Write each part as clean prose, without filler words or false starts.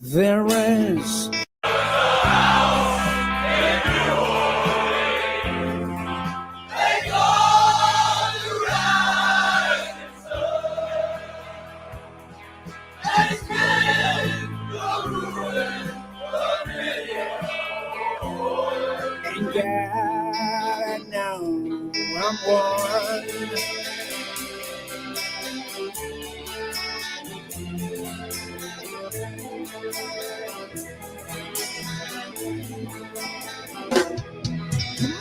There is and God, I know I'm one.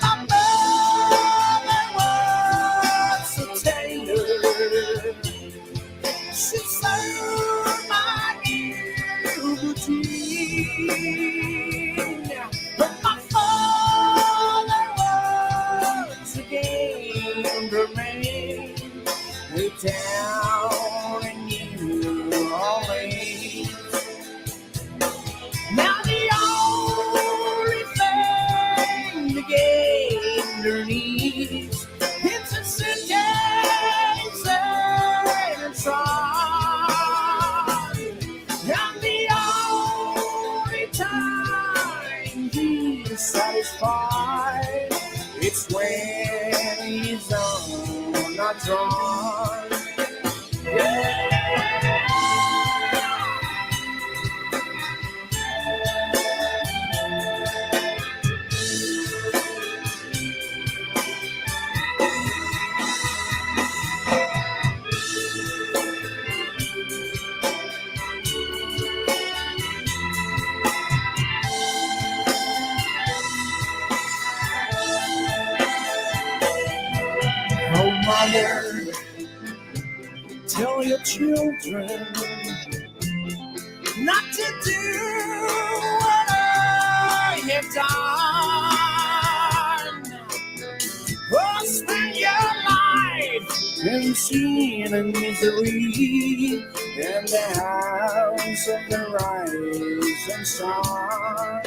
My mother was a tailor. She served my liberty. But my father was a gambler man way down in New Orleans. Now the only thing the gambler needs is a suitcase and a trunk. And the only time he's satisfied, it's when he's on a drunk. Yeah. Oh, mother, tell your children not to do what I have done. Oh, spend your life in sin and misery in the house of the rising sun.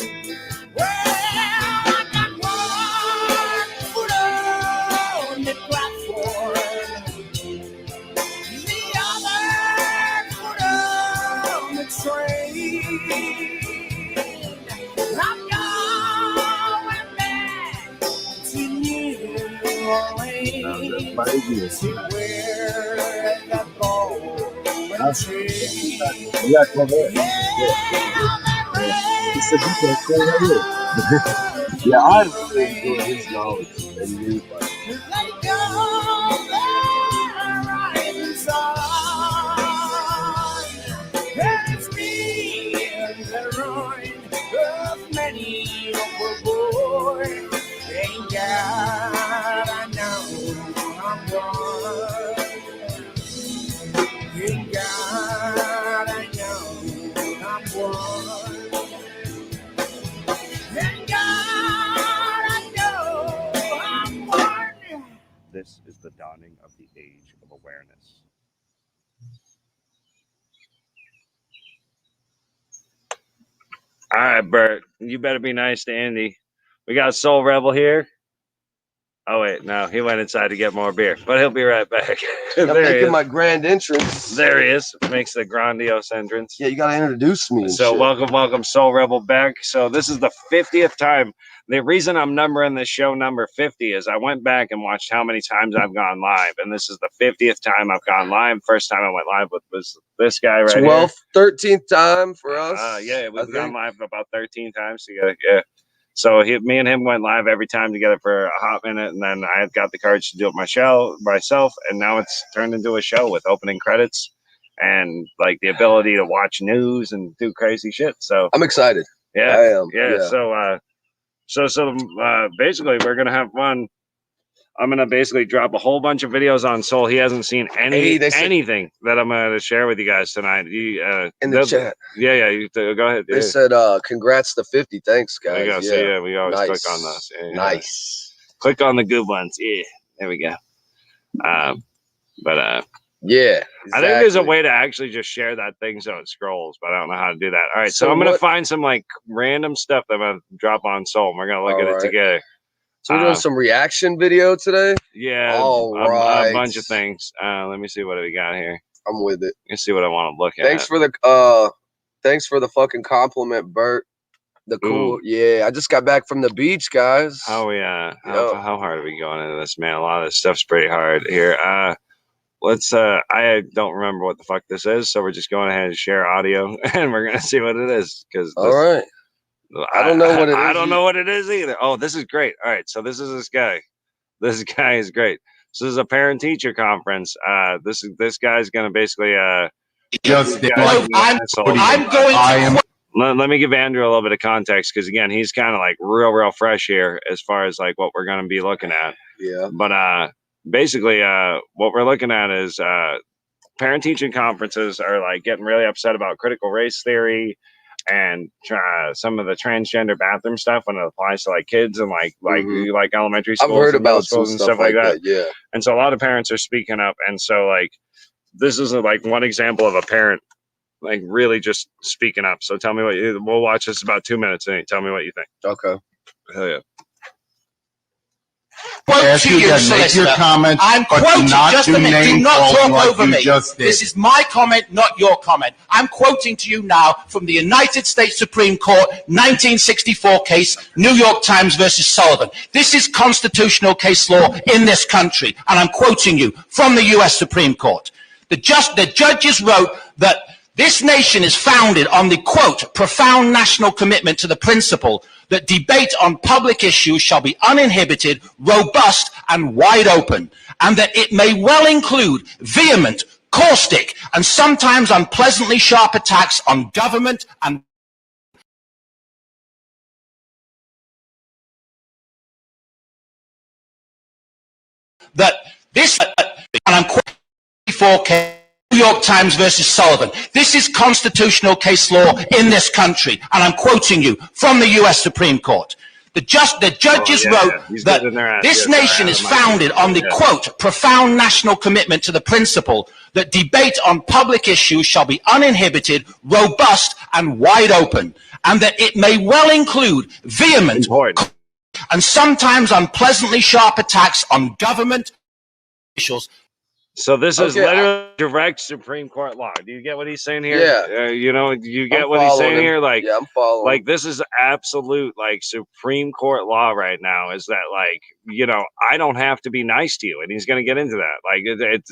Well, I got one foot on the platform, the other foot on the train. I'm going back to New Orleans to where that ball went free. Yeah, yeah, I really enjoy his knowledge and news. It's been the ruin of many overboard. Thank God I know I'm one. Thank God I know I'm one. Thank God I know I'm one. This is the dawning of the age of awareness. All right, Bert, you better be nice to Andy. We got Soul Rebel here. Oh, wait, no, he went inside to get more beer, but he'll be right back. I'm making my grand entrance. There he is. Makes the grandiose entrance. Yeah, you got to introduce me. So welcome, Soul Rebel back. So this is the 50th time. The reason I'm numbering this show number 50 is I went back and watched how many times I've gone live, and this is the 50th time I've gone live. First time I went live was this guy right 12th, 13th time for us. Yeah, we've gone live about 13 times together. Yeah. So me and him went live every time together for a hot minute, and then I got the courage to do it myself, and now it's turned into a show with opening credits and like the ability to watch news and do crazy shit. So I'm excited. Yeah, I am. Yeah. So So basically, we're gonna have fun. I'm gonna basically drop a whole bunch of videos on Soul. He hasn't seen anything that I'm gonna share with you guys tonight. In the chat. Yeah. Go ahead. They said, "Congrats to 50." Thanks, guys. There you go. Yeah. So yeah, we always Nice. click on those. Yeah. Nice. Click on the good ones. Yeah. There we go. Yeah. Exactly. I think there's a way to actually just share that thing so it scrolls, but I don't know how to do that. All right, so I'm gonna find some like random stuff that I'm gonna drop on Soul. And we're gonna look at it together. So we're doing some reaction video today? Yeah, a bunch of things. Let me see what we got here. I'm with it. Let's see what I want to look at. Thanks for the fucking compliment, Bert. The cool. Yeah, I just got back from the beach, guys. Oh yeah. How hard are we going into this, man? A lot of this stuff's pretty hard here. I don't remember what the fuck this is, so we're just going ahead and share audio and we're gonna see what it is. All right. I don't know what it is. I don't know what it is either. Oh, this is great. All right, so this is this guy. This guy is great. So this is a parent-teacher conference. This guy's gonna basically just let me give Andrew a little bit of context because again, he's kind of like real fresh here as far as like what we're gonna be looking at. Yeah. But basically, what we're looking at is parent-teaching conferences are like getting really upset about critical race theory and some of the transgender bathroom stuff when it applies to like kids and like elementary schools. I've heard about schools and stuff like that. Yeah. And so a lot of parents are speaking up, and so like this is like one example of a parent like really just speaking up. So tell me we'll watch this about 2 minutes and tell me what you think. Okay. Hell yeah. Ask you to make your comment, I'm but quoting, not just do a minute, do name not calling talk like over you me. just did. This is my comment, not your comment. I'm quoting to you now from the United States Supreme Court 1964 case, New York Times versus Sullivan. This is constitutional case law in this country, and I'm quoting you from the U.S. Supreme Court. The judges wrote that this nation is founded on the, quote, profound national commitment to the principle that debate on public issues shall be uninhibited, robust, and wide open, and that it may well include vehement, caustic, and sometimes unpleasantly sharp attacks on government and that this, and I'm quoting 4K, New York Times versus Sullivan. This is constitutional case law in this country, and I'm quoting you from the U.S. Supreme Court. The judges wrote that this nation is founded on the, quote, profound national commitment to the principle that debate on public issues shall be uninhibited, robust, and wide open, and that it may well include vehement and sometimes unpleasantly sharp attacks on government officials. So this is literally direct Supreme Court law. Do you get what he's saying here? Yeah. You get what he's saying here? Like, yeah, I'm following. Like, this is absolute, like, Supreme Court law right now is that, like, I don't have to be nice to you. And he's going to get into that. Like,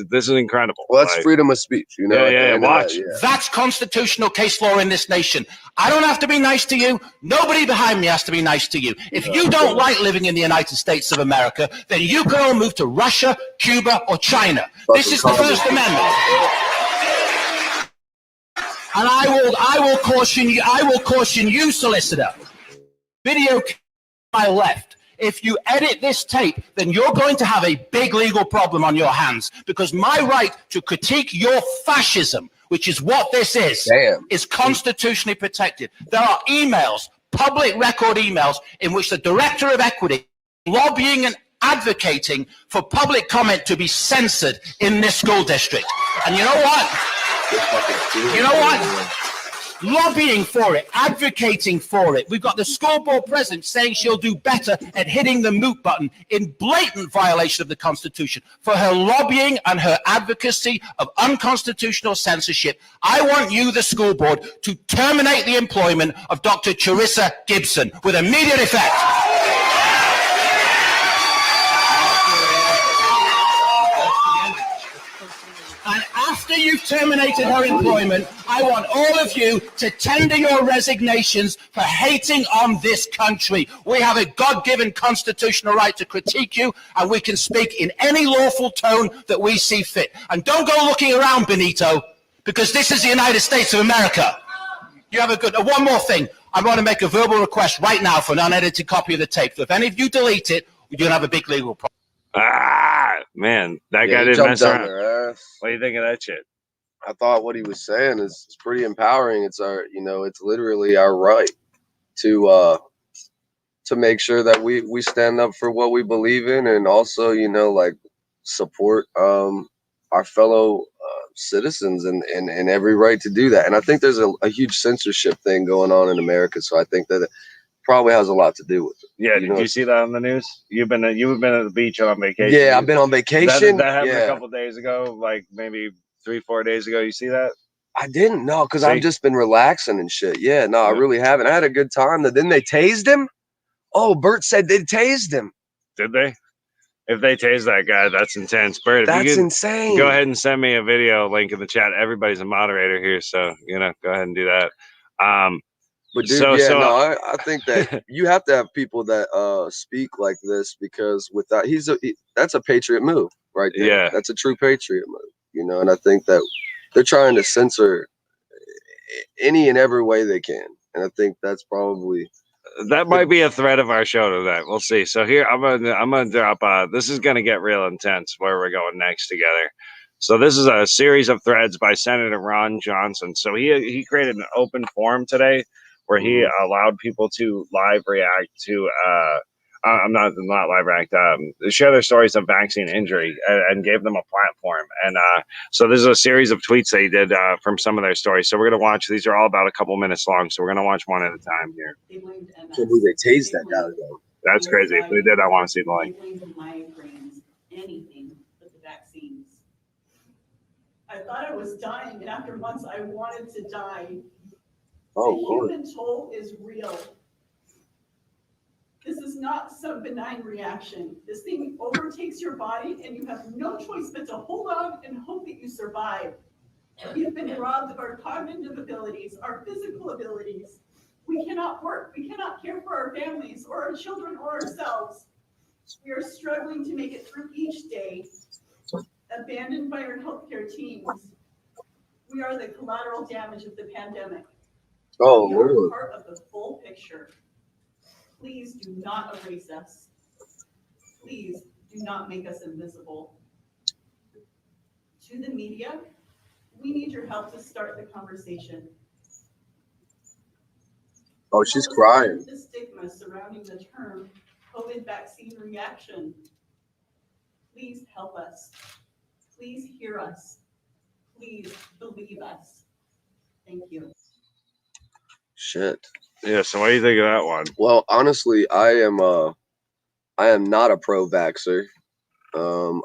this is incredible. Well, that's freedom of speech, Yeah, watch. That's constitutional case law in this nation. I don't have to be nice to you. Nobody behind me has to be nice to you. If you don't like living in the United States of America, then you can all move to Russia, Cuba, or China. This is the First Amendment. And I will caution you, solicitor. Video to my left. If you edit this tape, then you're going to have a big legal problem on your hands, because my right to critique your fascism, which is what this is constitutionally protected. There are emails, public record emails, in which the Director of Equity lobbying and advocating for public comment to be censored in this school district. And you know what? Lobbying for it, advocating for it. We've got the school board president saying she'll do better at hitting the mute button in blatant violation of the Constitution for her lobbying and her advocacy of unconstitutional censorship. I want you, the school board, to terminate the employment of Dr. Charissa Gibson with immediate effect. And after you've terminated her employment, I want all of you to tender your resignations for hating on this country. We have a God-given constitutional right to critique you, and we can speak in any lawful tone that we see fit. And don't go looking around, Benito, because this is the United States of America. You have a good... one more thing. I'm going to make a verbal request right now for an unedited copy of the tape. So if any of you delete it, you're going to have a big legal problem. Ah, man, that guy he didn't jumped mess down around. their ass. What do you think of that shit? I thought what he was saying is pretty empowering. It's our, it's literally our right to make sure that we stand up for what we believe in, and also, like, support our fellow citizens and every right to do that. And I think there's a huge censorship thing going on in America, so I think that it probably has a lot to do with it. Yeah, did you see that on the news? You've been at the beach on vacation. Yeah, I've been on vacation. That happened a couple days ago, like maybe 3-4 days ago. You see that? I didn't know, because I've just been relaxing and shit. Yeah, no, I really haven't. I had a good time. Then they tased him. Oh, Bert said they tased him. Did they? If they tase that guy, that's intense. Bert, that's insane. Go ahead and send me a video link in the chat. Everybody's a moderator here, so go ahead and do that. But dude, I think that you have to have people that speak like this, because with that, that's a patriot move right there. Yeah, that's a true patriot move. And I think that they're trying to censor any and every way they can, and I think that's probably. That might be a threat of our show tonight. We'll see. So here I'm gonna drop. This is gonna get real intense. Where we're going next together. So this is a series of threads by Senator Ron Johnson. So he created an open forum today where he allowed people to live react to. I'm not live react. Share their stories of vaccine injury and gave them a platform. And so this is a series of tweets that he did from some of their stories. So we're gonna watch. These are all about a couple minutes long. So we're gonna watch one at a time here. Can't believe they tased that guy though. That's crazy. If they did, I want to see the link. Anything but the vaccines. I thought I was dying, and after months, I wanted to die. Oh, the human toll is real. This is not some benign reaction. This thing overtakes your body, and you have no choice but to hold on and hope that you survive. We have been robbed of our cognitive abilities, our physical abilities. We cannot work. We cannot care for our families or our children or ourselves. We are struggling to make it through each day, abandoned by our healthcare teams. We are the collateral damage of the pandemic. Oh, we are Lord. part of the full picture. Please do not erase us. Please do not make us invisible. To the media, we need your help to start the conversation. Oh, she's crying. The stigma surrounding the term COVID vaccine reaction. Please help us. Please hear us. Please believe us. Thank you. Shit. Yeah, so what do you think of that one? Well, honestly, I am not a pro-vaxxer.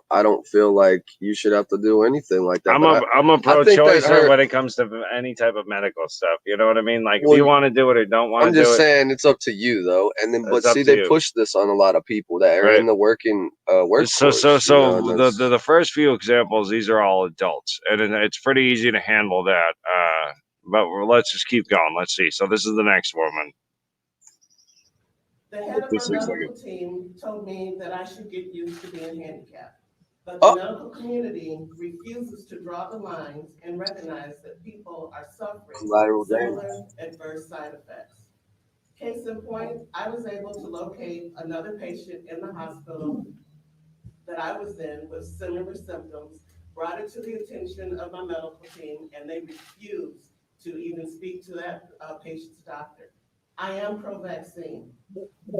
I don't feel like you should have to do anything like that. I'm a pro-choicer when it comes to any type of medical stuff. You know what I mean? Like, if you want to do it or don't want to do it. I'm just saying it's up to you, though. And then, but see, they push this on a lot of people that are in the working workforce. So the first few examples, these are all adults, and it's pretty easy to handle that. But let's just keep going. Let's see. So this is the next woman. The head of my medical team told me that I should get used to being handicapped. But the medical community refuses to draw the lines and recognize that people are suffering similar adverse side effects. Case in point, I was able to locate another patient in the hospital that I was in with similar symptoms, brought it to the attention of my medical team, and they refused to even speak to that patient's doctor. I am pro-vaccine.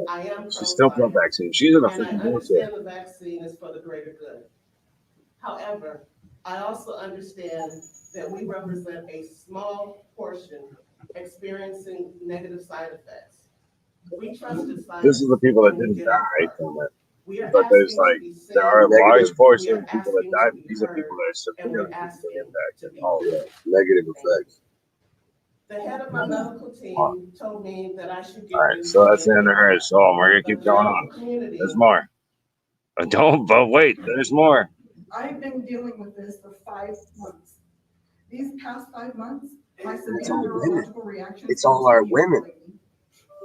I am pro-vaccine. She's still pro-vaccine. She's in a freaking bullshit. I understand the vaccine is for the greater good. However, I also understand that we represent a small portion experiencing negative side effects. We trusted science. This is the people that didn't die from it. But there are a large portion of people that died. These are people that are severely impacted. Oh, yeah. Negative effects. The head of my medical team told me that I should get. All right, so that's the end of her. So we're gonna keep going on. There's more. But wait, there's more. I've been dealing with this for 5 months. These past 5 months, my severe neurological reactions. It's all our women.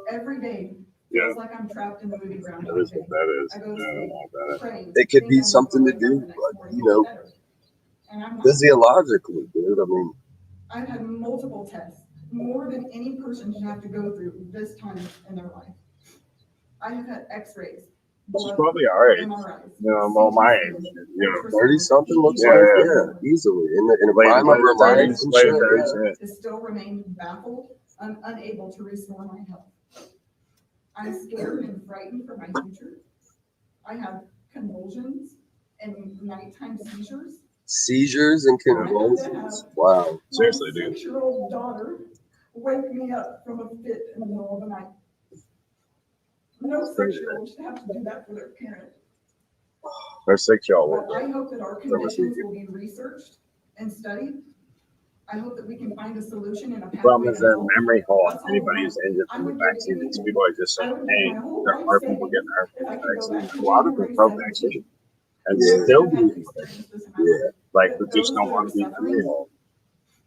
Every day feels like I'm trapped in the movie ground. That is what that is. I go to sleep. It could be something to do, physiologically, dude. I mean, I've had multiple tests. more than any person should have to go through this time in their life. I have had x-rays, She's probably our age. MRIs, You know, well, my age. You know, 30 something looks Yeah, like, yeah. yeah, easily. In the late prime of her life 30s, and late shit. 30s, Yeah. yeah. is still remain baffled and unable to restore my health. I'm scared and frightened for my future. I have convulsions and nighttime seizures. Seizures and convulsions. Wow. Seriously, My dude. 6-year-old daughter wake me up from a fit in the middle of the night. No 6-year-old should have to do that for their parent. Our 6-year-old. But I hope that our conditions will be researched and studied. I hope that we can find a solution and a The problem pathway is to that health. memory hole on That's all anybody I who's want. injured I from the would give vaccine. These anything. people are just I saying, would hey, give my whole there life are people savings getting hurt if from I the could go back vaccine. to A lot of them January are 17th. pro-vaccine and Years still that have believe it. experienced this in my Yeah. life. Like, But they just those don't that want are to be memory suffering, hole.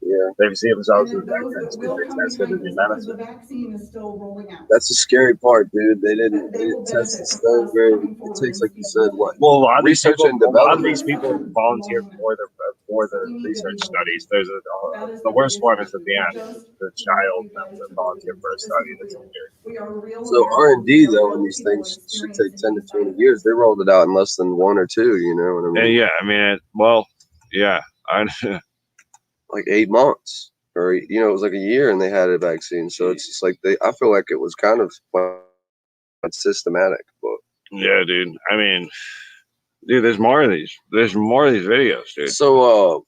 Yeah. They see themselves and as then those veterans that because will they come tested to behind do us because the medicine. vaccine is still rolling out. That's the scary part, dude. They That didn't they will test the benefit from stuff us very. coming It forward takes, and like you speaking said, up. what? Well, a lot of these Research people, and a lot of development. these people volunteer for the We need to research be studies. There's That is the worst one is biggest at the issue. end. Just The want child you that guys would to volunteer believe for a this study is that's real. injured. We are real So Americans. R&D We are though, real in these people things should take experiencing 10 to these 20 side years. They effects. rolled it out in less than 1 or 2. You know what I mean? Yeah, I mean, well, yeah, Like 8 months, or it was like a year, and they had a vaccine. So it's just like I feel like it was kind of systematic, but yeah, dude. I mean, dude, there's more of these. There's more of these videos, dude. so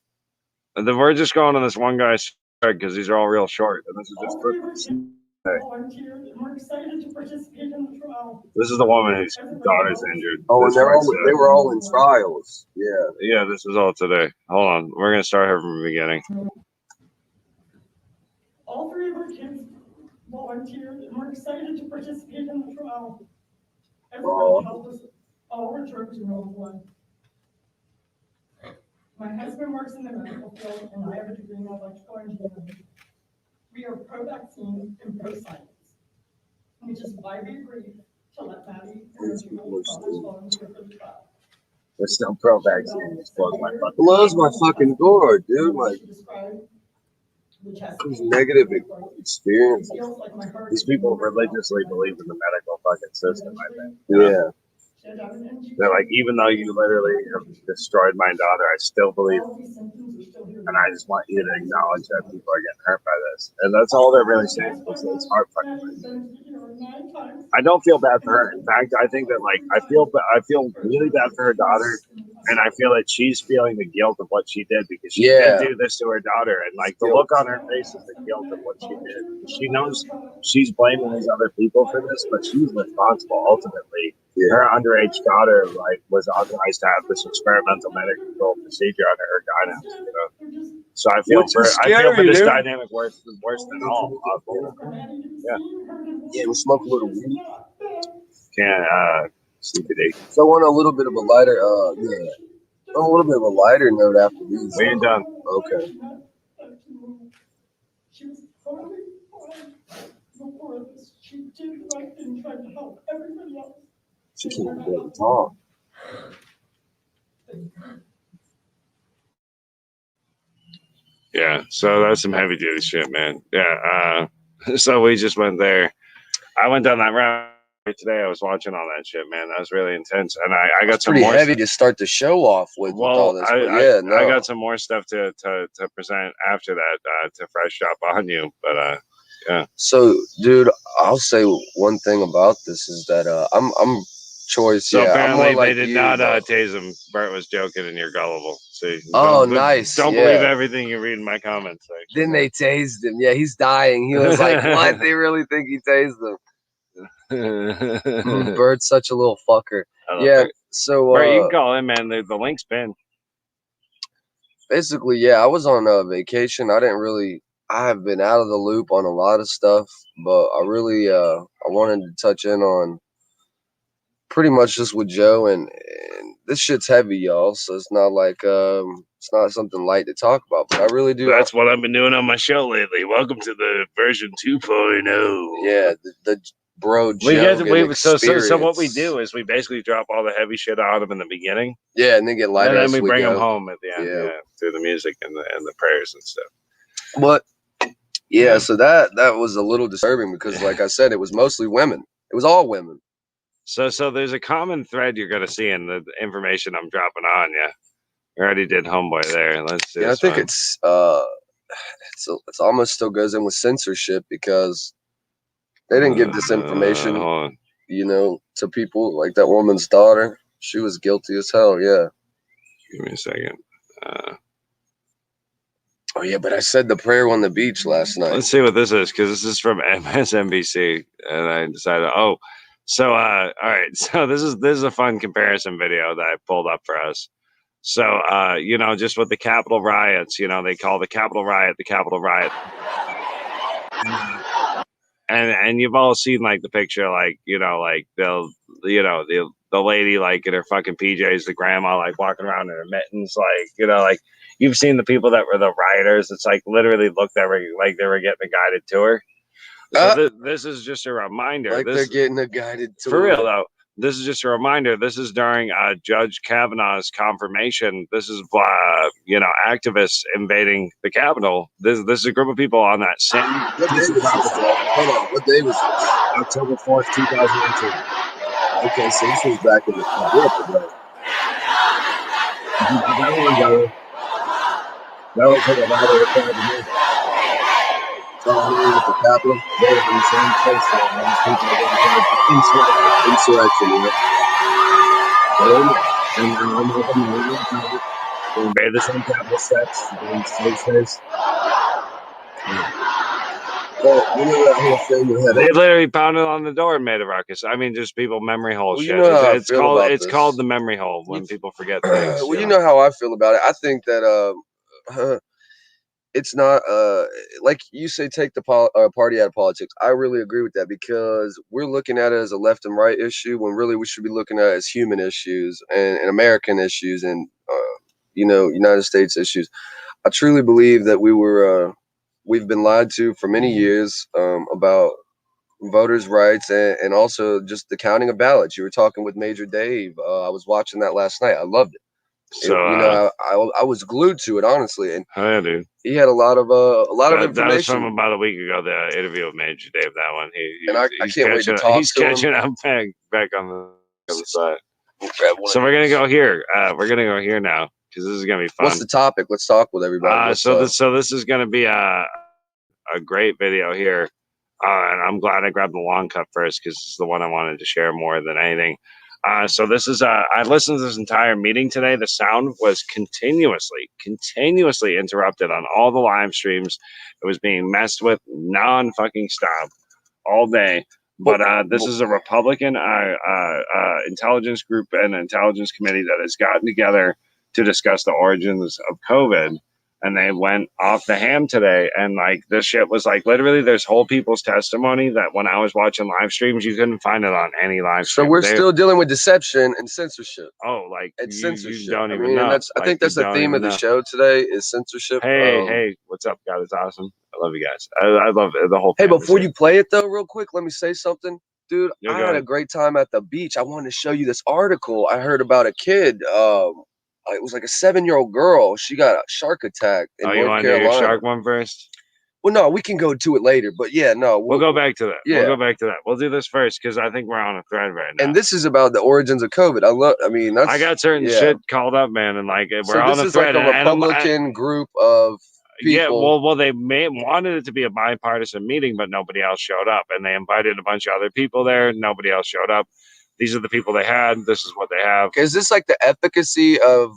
And then we're just going on this one guy's because these are all real short, and this is just for. We're excited to participate in the trial. This is the woman whose daughter's injured. and This they writes were all in trials. Yeah. yeah, this is all today. Hold on, we're gonna start her from the beginning. All 3 of our kids volunteered and we're excited to participate in the trial. Everybody helped us all return to normal life. My husband works in the medical field and I have a degree in electrical engineering. We are pro-vaccine and pro-science, which is why we agreed to let Maddie and her 2 brothers volunteer for the trial. They're still pro-vaccine. Just blows my fucking. Blows my fucking door, dude. Like, these negative experiences. These people religiously believe in the medical fucking system, I think. Yeah. They're like, even though you literally have destroyed my daughter, I still believe. And I just want you to acknowledge that people are getting hurt by this. And that's all they're really saying. It's hard fucking. I don't feel bad for her. In fact, I think that like I feel really bad for her daughter, and I feel that she's feeling the guilt of what she did because she did do this to her daughter, and like the look on her face is the guilt of what she did. She knows she's blaming these other people for this, but she's responsible ultimately. Her underage daughter like was authorized to have this experimental medical procedure on her gynecs, you know. So I feel for this dynamic worse than all. Yeah. Yeah, we smoke a little weed. CBD. So I want a little bit of a lighter, on a little bit of a lighter note after these. We ain't done. Okay. She was totally fine before this. She did the right thing, tried to help everybody else. She can't barely talk. Yeah, so that's some heavy duty shit, man. Yeah, so we just went there. I went down that route today. I was watching all that shit, man. That was really intense, and I got some pretty more heavy to start the show off with all this. I got some more stuff to present after that to fresh up on you, but yeah. So, dude, I'll say one thing about this is that I'm choice. So apparently like they did not tase him. Bert was joking, and you're gullible. See? Nice. Don't believe everything you read in my comments section. Then they tased him. Yeah, he's dying. He was like, "What? They really think he tased him?" Bert's such a little fucker. Yeah. Bert. So Bert, you can call him, man. The link's pinned. Basically, yeah, I was on vacation. I have been out of the loop on a lot of stuff, but I really I wanted to touch in on pretty much just with Joe, and this shit's heavy, y'all. So it's not like it's not something light to talk about, but I really do. That's what I've been doing on my show lately. Welcome to the version 2.0. Yeah, the bro Joe. So what we do is we basically drop all the heavy shit on them in the beginning. Yeah, and then get lighter. And then we bring them home at the end, through the music and the prayers and stuff. But Yeah, so that was a little disturbing because, like I said, it was mostly women. It was all women. So there's a common thread you're gonna see in the information I'm dropping on you. I already did homeboy there. Let's see. Yeah, I This think one. it's almost still goes in with censorship because they didn't give this information, Hold on. you know, to people. Like that woman's daughter, she was guilty as hell. Yeah. Give me a second. Oh yeah, but I said the prayer on the beach last night. Let's see what this is, because this is from MSNBC, and I decided, all right, so this is a fun comparison video that I pulled up for us. So you know, just with the Capitol riots, you know, they call the Capitol riot the Capitol riot, and you've all seen like the picture, like, you know, like the lady like in her fucking PJs, the grandma like walking around in her mittens, like, you know, like you've seen the people that were the rioters. It's like literally looked like they were getting a guided tour. So this is just a reminder. Like they're getting a guided tour. For real though. This is just a reminder. This is during Judge Kavanaugh's confirmation. This is, you know, activists invading the Capitol. This is a group of people on that same. What day was this? Hold on. What day was this? October 4th, 2018. Okay, so this was back in the That was like a lot of the the Capitol. They were in the same place that most people are Insurrection, and I'm hoping they invade the same Capitol steps, the same space. Well, you know that whole thing you had. They literally pounded on the door and made a ruckus. I mean, just people memory hole shit. You know how It's called the memory hole when people forget things. Well, you know how I feel about it. I think that it's not like you say, take the party out of politics. I really agree with that because we're looking at it as a left and right issue when really we should be looking at it as human issues and American issues and you know, United States issues. I truly believe that we've been lied to for many years about voters' rights and also just the counting of ballots. You were talking with Major Dave. I was watching that last night. I loved it. So you know, I was glued to it, honestly, and yeah, dude, he had a lot of information. That was from about a week ago. The interview with Major Dave. That one, I can't wait to talk to him. He's catching up back on the other side. So we're gonna go here. We're gonna go here now because this is gonna be fun. What's the topic? Let's talk with everybody. So this is gonna be a great video here, and I'm glad I grabbed the long cut first because it's the one I wanted to share more than anything. So this is I listened to this entire meeting today. The sound was continuously interrupted on all the live streams. It was being messed with non-fucking stop all day. But this is a Republican intelligence group and intelligence committee that has gotten together to discuss the origins of COVID. And they went off the ham today. And like this shit was like literally there's whole people's testimony that when I was watching live streams, you couldn't find it on any live stream. So we're still dealing with deception and censorship. Oh, like it's censorship. You don't even know. I think that's the theme of the show today is censorship. Hey, what's up, guys? It's awesome. I love you guys. I love the whole thing. Hey, before you play it though, real quick, let me say something. Dude, I had ahead. a great time at the beach. I wanted to show you this article. I heard about a kid. It was like a 7-year-old girl. She got a shark attack in North want to do your shark one first? Well, no, we can go to it later. But yeah, no. We'll go back to that. Yeah. We'll go back to that. We'll do this first because I think we're on a thread right now. And this is about the origins of COVID. I got certain shit called up, man. And like, we're on a thread. This is like a Republican group of people. Yeah, well, they wanted it to be a bipartisan meeting, but nobody else showed up. And they invited a bunch of other people there. Nobody else showed up. These are the people they had. This is what they have. Is this like the efficacy of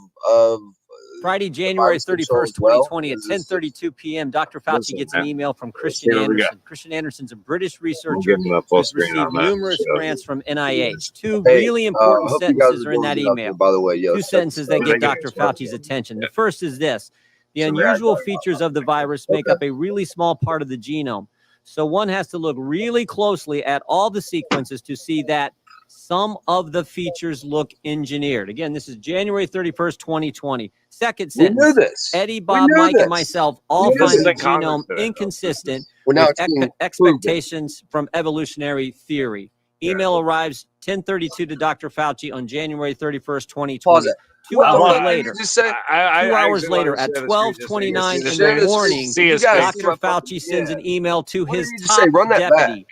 Friday, January 31st, 2020 at 10:32 p.m. Dr. Fauci gets an email from Christian Anderson. Christian Anderson's a British researcher who's received numerous grants from NIH. Two really important sentences are in that email. By the way, two sentences that get Dr. Fauci's attention. The first is this: the unusual features of the virus make up a really small part of the genome. So one has to look really closely at all the sequences to see that some of the features look engineered. Again, this is January 31st, 2020. Second sentence, Eddie, Bob, Mike, and myself all find the genome inconsistent with expectations from evolutionary theory. Email arrives 10:32 to Dr. Fauci on January 31st, 2020. Pause it. 2 hours later. You just said 2 hours later at 12:29 in the morning, Dr. Fauci sends an email to his top deputy,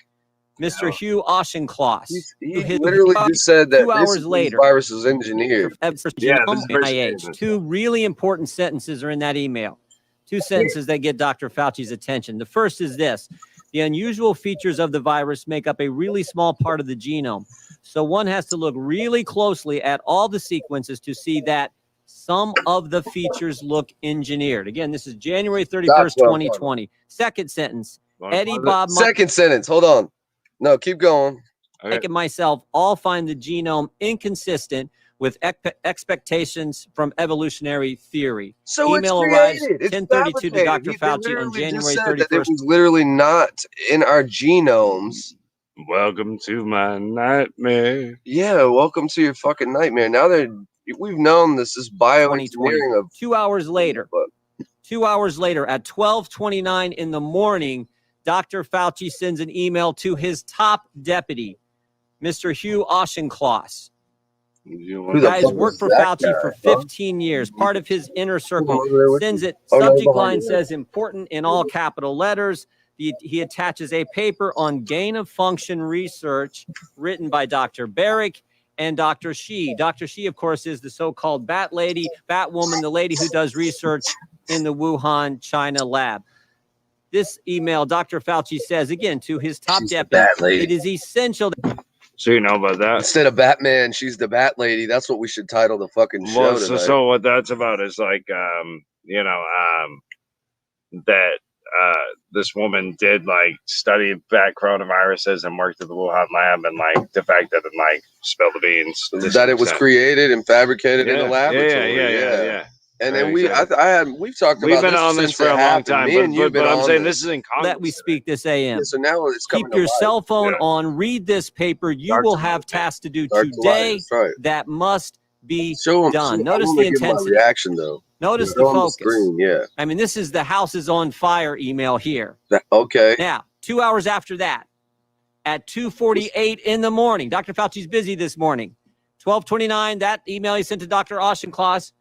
Mr. Hugh Auchincloss. He literally just said that 2 hours later, this virus is engineered. NIH. Two really important sentences are in that email. Two sentences that get Dr. Fauci's attention. The first is this: the unusual features of the virus make up a really small part of the genome. So one has to look really closely at all the sequences to see that some of the features look engineered. Again, this is January 31st, 2020. Second sentence, Eddie Bob. Second sentence, hold on. No, keep going. Mike and myself all find the genome inconsistent with expectations from evolutionary theory. So email arrives 10:32 to Dr. Fauci on January 31st. It was literally not in our genomes. Welcome to my nightmare. Yeah, welcome to your fucking nightmare. Now we've known this is bioengineering of 2 hours later. 2 hours later at 12:29 in the morning, Dr. Fauci sends an email to his top deputy, Mr. Hugh Auchincloss. Who guys worked for Fauci for 15 years, part of his inner circle. Sends it. Subject line says important in all capital letters. He attaches a paper on gain of function research written by Dr. Barrick and Dr. Shi. Dr. Shi, of course, is the so-called bat lady, bat woman, the lady who does research in the Wuhan, China lab. This email, Dr. Fauci says, again, to his top deputy, it is essential. So you know about that? Instead of Batman, she's the bat lady. That's what we should title the fucking show tonight. So what that's about is like, that this woman did like study back coronaviruses and worked at the Wuhan lab, and like the fact that it like spilled the beans. That it was created and fabricated in the laboratory. Yeah. And then we've talked about we've been on this for a long time, but I'm saying this is in Congress. Let we speak this AM. Yeah, so now it's keep your cell phone on. Read this paper. You will have tasks to do today that must be done. Notice the intensity. Reaction though. Notice the focus. Yeah. I mean, this is the house is on fire email here. Okay. Now, 2 hours after that, at 2:48 in the morning, Dr. Fauci's busy this morning. 12:29, that email he sent to Dr. Auchincloss,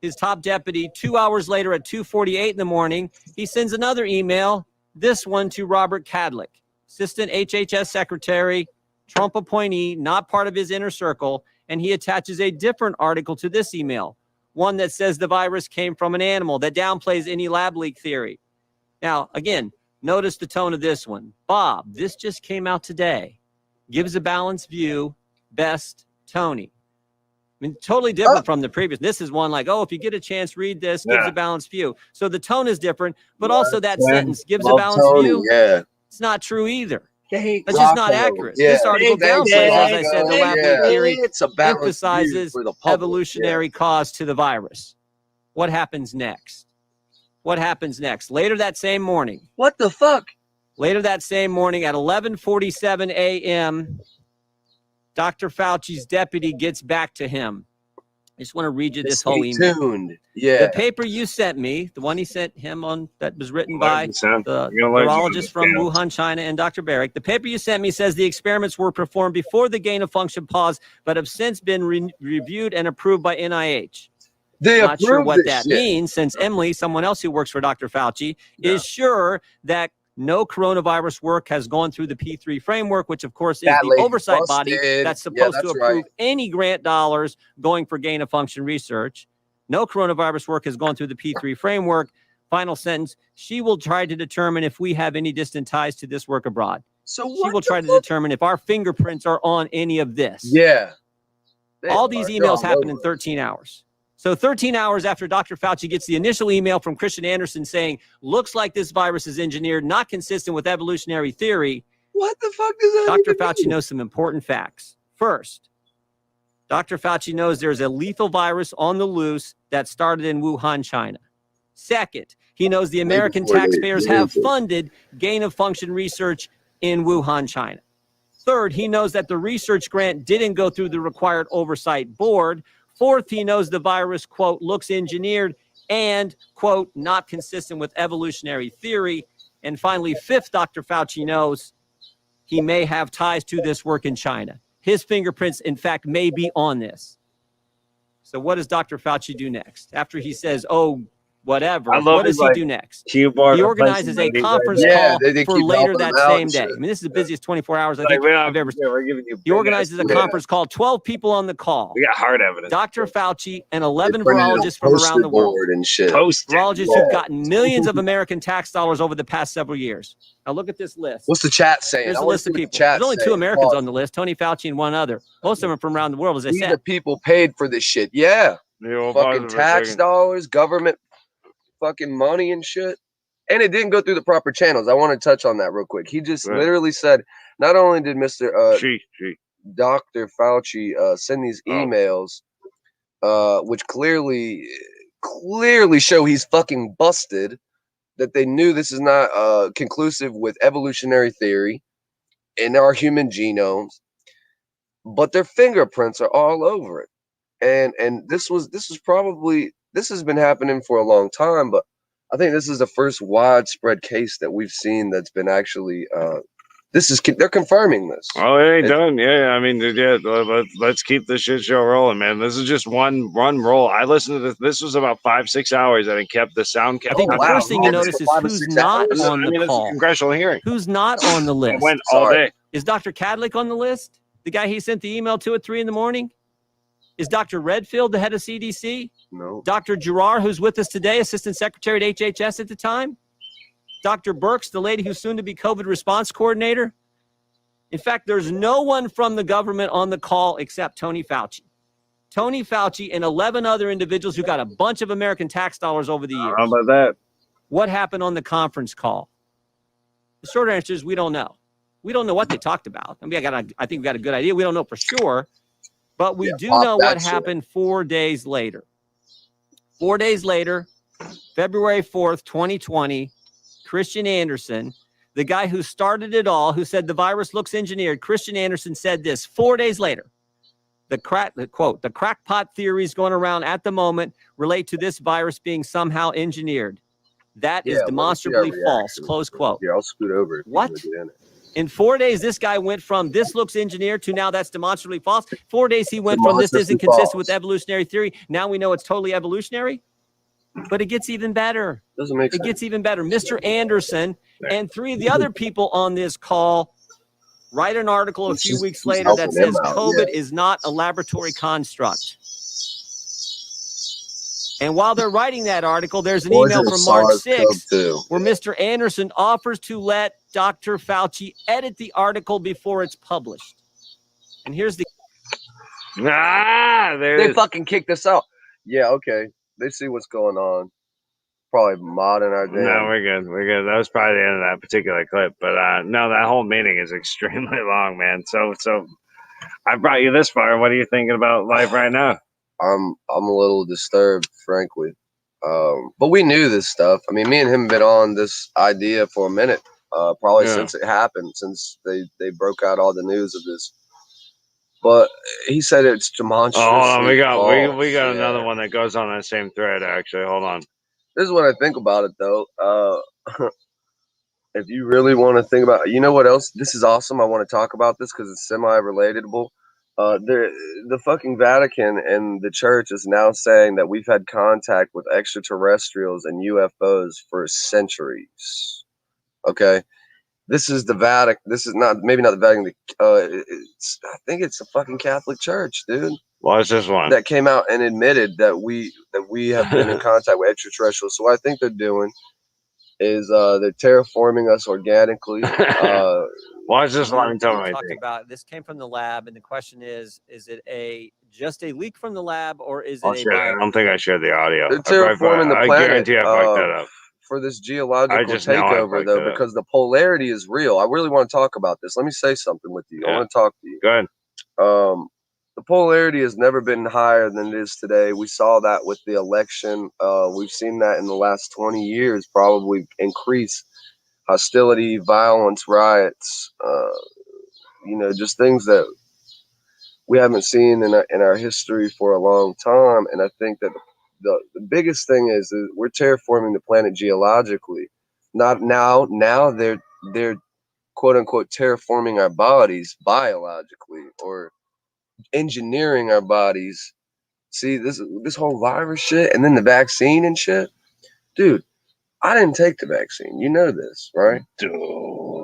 his top deputy. 2 hours later at 2:48 in the morning, he sends another email, this one to Robert Kadlec, assistant HHS secretary, Trump appointee, not part of his inner circle, and he attaches a different article to this email, one that says the virus came from an animal, that downplays any lab leak theory. Now, again, notice the tone of this one. Bob, this just came out today. Gives a balanced view, best Tony. I mean, totally different from the previous. This is one like, oh, if you get a chance, read this, gives a balanced view. So the tone is different, but also that sentence gives a balanced view. Yeah. It's not true either. That's just not accurate. This article downplays, as I said, the lab leak theory, emphasizes evolutionary cause to the virus. What happens next? What happens next? Later that same morning. What the fuck? Later that same morning at 11:47 a.m., Dr. Fauci's deputy gets back to him. I just want to read you this whole email. Tuned. Yeah. The paper you sent me, the one he sent him on, that was written by the virologist from Wuhan, China, and Dr. Barrick. The paper you sent me says the experiments were performed before the gain of function pause, but have since been reviewed and approved by NIH. Not sure what that means, since Emily, someone else who works for Dr. Fauci, is sure that no coronavirus work has gone through the P3 framework, which of course is the oversight body that's supposed to approve any grant dollars going for gain of function research. No coronavirus work has gone through the P3 framework. Final sentence, she will try to determine if we have any distant ties to this work abroad. So she will try to determine if our fingerprints are on any of this. Yeah. All these emails happen in 13 hours. So 13 hours after Dr. Fauci gets the initial email from Christian Anderson saying, looks like this virus is engineered, not consistent with evolutionary theory. What the fuck does that Dr. Fauci knows some important facts. First, Dr. Fauci knows there's a lethal virus on the loose that started in Wuhan, China. Second, he knows the American taxpayers have funded gain of function research in Wuhan, China. Third, he knows that the research grant didn't go through the required oversight board. Fourth, he knows the virus, quote, looks engineered and, quote, not consistent with evolutionary theory. And finally, fifth, Dr. Fauci knows he may have ties to this work in China. His fingerprints, in fact, may be on this. So what does Dr. Fauci do next? After he says, oh, whatever, what does he do next? He organizes a conference call for later that same day. I mean, this is the busiest 24 hours I think I've ever seen. He organizes a conference call, 12 people on the call. We got hard evidence. Dr. Fauci and 11 virologists from around the world. And shit. Virologists who've gotten millions of American tax dollars over the past several years. Now look at this list. What's the chat saying? Here's a list of people. There's only 2 Americans on the list, Tony Fauci and one other. Most of them are from around the world, as I said. The people paid for this shit. Yeah. Fucking tax dollars, government fucking money and shit. And it didn't go through the proper channels. I want to touch on that real quick. He just literally said, not only did Mr. Dr. Fauci send these emails, which clearly show he's fucking busted, that they knew this is not conclusive with evolutionary theory in our human genomes, but their fingerprints are all over it. And this has been happening for a long time, but I think this is the first widespread case that we've seen that's been actually they're confirming this. Oh, it ain't done. Yeah, I mean, yeah. Let's keep this shit show rolling, man. This is just one roll. I listened to this. This was about 5-6 hours, and it kept the sound. I think the first thing you notice is who's not on the call. It's a congressional hearing. Who's not on the list? It went all day. Is Dr. Cadlick on the list? The guy he sent the email to at 3 a.m? Is Dr. Redfield the head of CDC? No. Dr. Girard, who's with us today, Assistant Secretary at HHS at the time? Dr. Birx, the lady who's soon to be COVID response coordinator? In fact, there's no one from the government on the call except Tony Fauci. Tony Fauci and 11 other individuals who got a bunch of American tax dollars over the years. How about that? What happened on the conference call? The short answer is we don't know. We don't know what they talked about. I mean, I think we got a good idea. We don't know for sure. But we do know what happened 4 days later. 4 days later, February 4th, 2020, Christian Anderson, the guy who started it all, who said the virus looks engineered, Christian Anderson said this 4 days later. The crackpot theories going around at the moment relate to this virus being somehow engineered. That is demonstrably false, close quote. Here, I'll scoot over. What? In 4 days, this guy went from this looks engineered to now that's demonstrably false. 4 days, he went from this isn't consistent with evolutionary theory. Now we know it's totally evolutionary. But it gets even better. Doesn't make sense. It gets even better. Mr. Anderson and 3 of the other people on this call write an article a few weeks later that says COVID is not a laboratory construct. And while they're writing that article, there's an email from March 6th where Mr. Anderson offers to let Dr. Fauci edit the article before it's published. And here's the... They fucking kicked us out. Yeah, okay. They see what's going on. Probably modding our day. No, we're good. We're good. That was probably the end of that particular clip. But no, that whole meeting is extremely long, man. So I brought you this far. What are you thinking about life right now? I'm a little disturbed, frankly. But we knew this stuff. I mean, me and him have been on this idea for a minute, probably since it happened, since they broke out all the news of this. But he said it's demonstrably hold on, we got another one that goes on that same thread. Actually, hold on. This is what I think about it, though. If you really want to think about, you know what else? This is awesome. I want to talk about this because it's semi-relatable. The fucking Vatican and the church is now saying that we've had contact with extraterrestrials and UFOs for centuries. Okay, this is the Vatican. This is maybe not the Vatican. I think it's the fucking Catholic Church, dude. What's this one? That came out and admitted that we have been in contact with extraterrestrials. So what I think they're doing is they're terraforming us organically. Why is this one talking about? This came from the lab, and the question is it just a leak from the lab, or is it I don't think I shared the audio. They're terraforming the planet. I guarantee I fucked that up. For this geological takeover, though, because the polarity is real. I really want to talk about this. Let me say something with you. I want to talk to you. Go ahead. The polarity has never been higher than it is today. We saw that with the election. We've seen that in the last 20 years probably increase hostility, violence, riots, just things that we haven't seen in our history for a long time. And I think that the biggest thing is we're terraforming the planet geologically. Not now. Now they're quote unquote terraforming our bodies biologically or engineering our bodies. See, this whole virus shit and then the vaccine and shit. Dude, I didn't take the vaccine. You know this, right? Dude,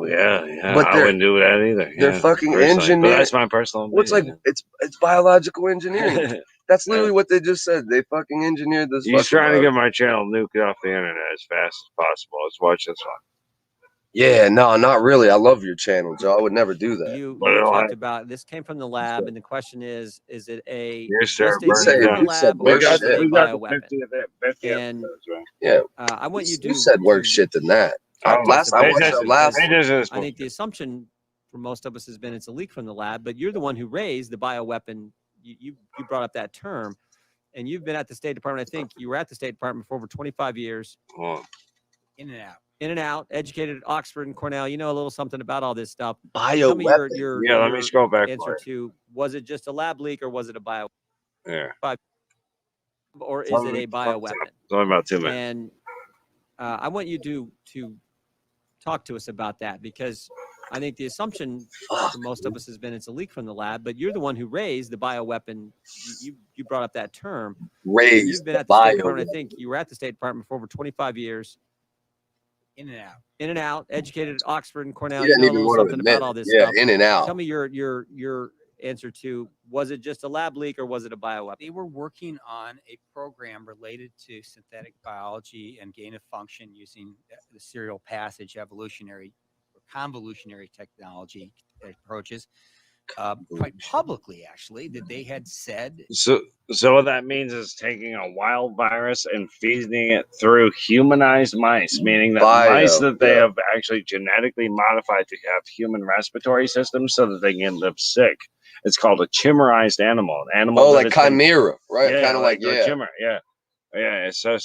yeah. But I wouldn't do that either. They're Yeah, fucking personally. But engineering. that's my personal What's like opinion. it's biological engineering. That's literally what they just said. They fucking engineered this. He's trying to get my channel nuked off the internet as fast as possible. Let's watch this one. Yeah, no, not really. I love your channel, Joe. I would never do that. You talked about this came from the lab, and the question is it a Yes, sir. just a leak from the lab, or is it a bioweapon? And yeah, I want you to. You said worse shit than that. I watched that last. I think the assumption for most of us has been it's a leak from the lab, but you're the one who raised the bioweapon. You brought up that term, and you've been at the State Department. I think you were at the State Department for over 25 years. In and out, educated at Oxford and Cornell. You know a little something about all this stuff. Tell me your let me scroll back. Answer to, was it just a lab leak or was it a bio? Yeah. Or is it a bioweapon? It's only about 2 minutes. And I want you to talk to us about that, because I think the assumption for most of us has been it's a leak from the lab, but you're the one who raised the bioweapon. You brought up that term. Raised. You've been at the State Department. I think you were at the State Department for over 25 years. In and out, educated at Oxford and Cornell. You know a little something about all this stuff. In and out. Tell me your answer to, was it just a lab leak or was it a bioweapon? They were working on a program related to synthetic biology and gain of function using the serial passage evolutionary or convolutionary technology approaches. Quite publicly, actually, that they had said. So what that means is taking a wild virus and feeding it through humanized mice, meaning that mice that they have actually genetically modified to have human respiratory systems so that they can live sick. It's called a chimerized animal. An animal. Oh, like chimera, right? Yeah, kind of like chimera. Yeah. Yeah, so it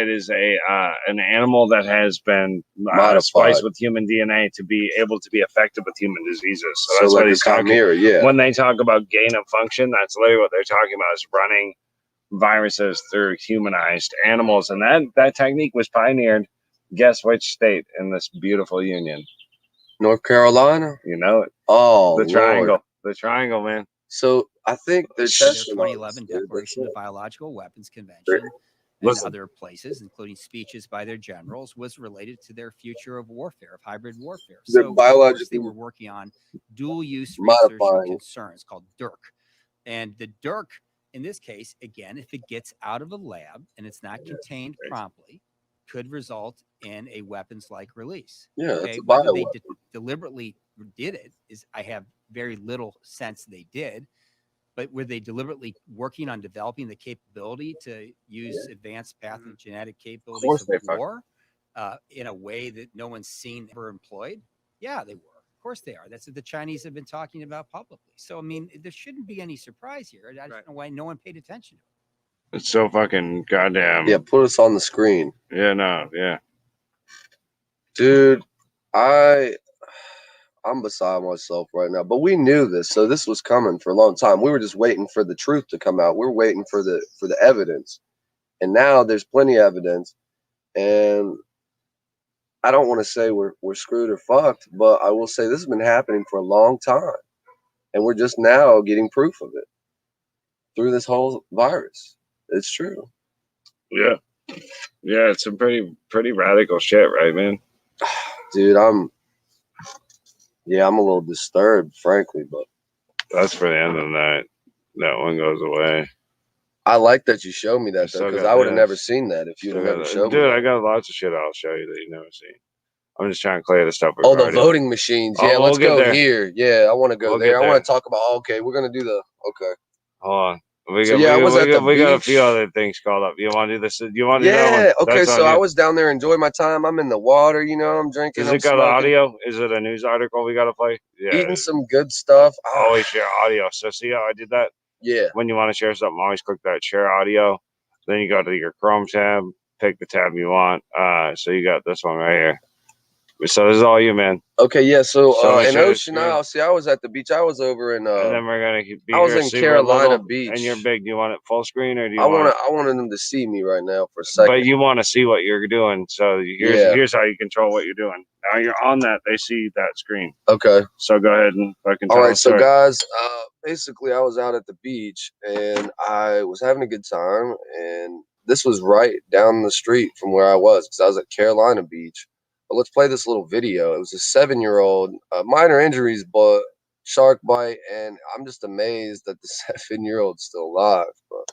is an animal that has been spliced with human DNA to be able to be effective with human diseases. So that's what he's talking about. When they talk about gain of function, that's literally what they're talking about, is running viruses through humanized animals. And that technique was pioneered, guess which state in this beautiful union? North Carolina. You know it. Oh, the triangle. The triangle, man. So I think the 2011 Declaration of the Biological Weapons Convention and other places, including speeches by their generals, was related to their future of warfare, of hybrid warfare. So they were working on dual-use research and concerns called DIRC. And the DIRC, in this case, again, if it gets out of a lab and it's not contained promptly, could result in a weapons-like release. Yeah, okay? Whether they deliberately did it is, I have very little sense they did, but were they deliberately working on developing the capability to use advanced pathogenetic capabilities of war in a way that no one's seen or employed? Yeah, they were. Of course they are. That's what the Chinese have been talking about publicly. So, I mean, there shouldn't be any surprise here. I don't know why no one paid attention to it. It's so fucking goddamn. Yeah, put us on the screen. Yeah, no, yeah. Dude, I'm beside myself right now, but we knew this, so this was coming for a long time. We were just waiting for the truth to come out. We were waiting for the evidence, and now there's plenty of evidence. And I don't want to say we're screwed or fucked, but I will say this has been happening for a long time, and we're just now getting proof of it through this whole virus. It's true. Yeah, it's some pretty radical shit, right, man? Dude, I'm a little disturbed, frankly, but that's for the end of the night. That one goes away. I like that you showed me that, though, because I would have never seen that if you'd have never showed me. Dude, I got lots of shit I'll show you that you've never seen. I'm just trying to clear the stuff. Oh, the voting machines. Yeah, let's go here. Yeah, I want to go there. I want to talk about, okay, we're going to do hold on. We got a few other things called up. You want to do this? You want to do that one? Okay, so I was down there enjoying my time. I'm in the water, I'm drinking. Is it got audio? Is it a news article we got to play? Yeah. Eating some good stuff. Always share audio. So see how I did that? Yeah. When you want to share something, always click that share audio. Then you go to your Chrome tab, pick the tab you want. So you got this one right here. So this is all you, man. Okay, yeah. So make in sure it's Ocean good. Isle, see, I was at the beach. I was over in And then we're gonna be I was here in super Carolina little, Beach. and you're big. Do you want it full screen or do you I want wanted them to see me right now for a second. But you want to see what you're doing. So here's how you control what you're doing. Now you're on that. They see that screen. Okay. So go ahead and fucking All tell right, the so story. guys, basically I was out at the beach and I was having a good time, and this was right down the street from where I was because I was at Carolina Beach. But let's play this little video. It was a 7-year-old, minor injuries, but shark bite, and I'm just amazed that the 7-year-old's still alive. But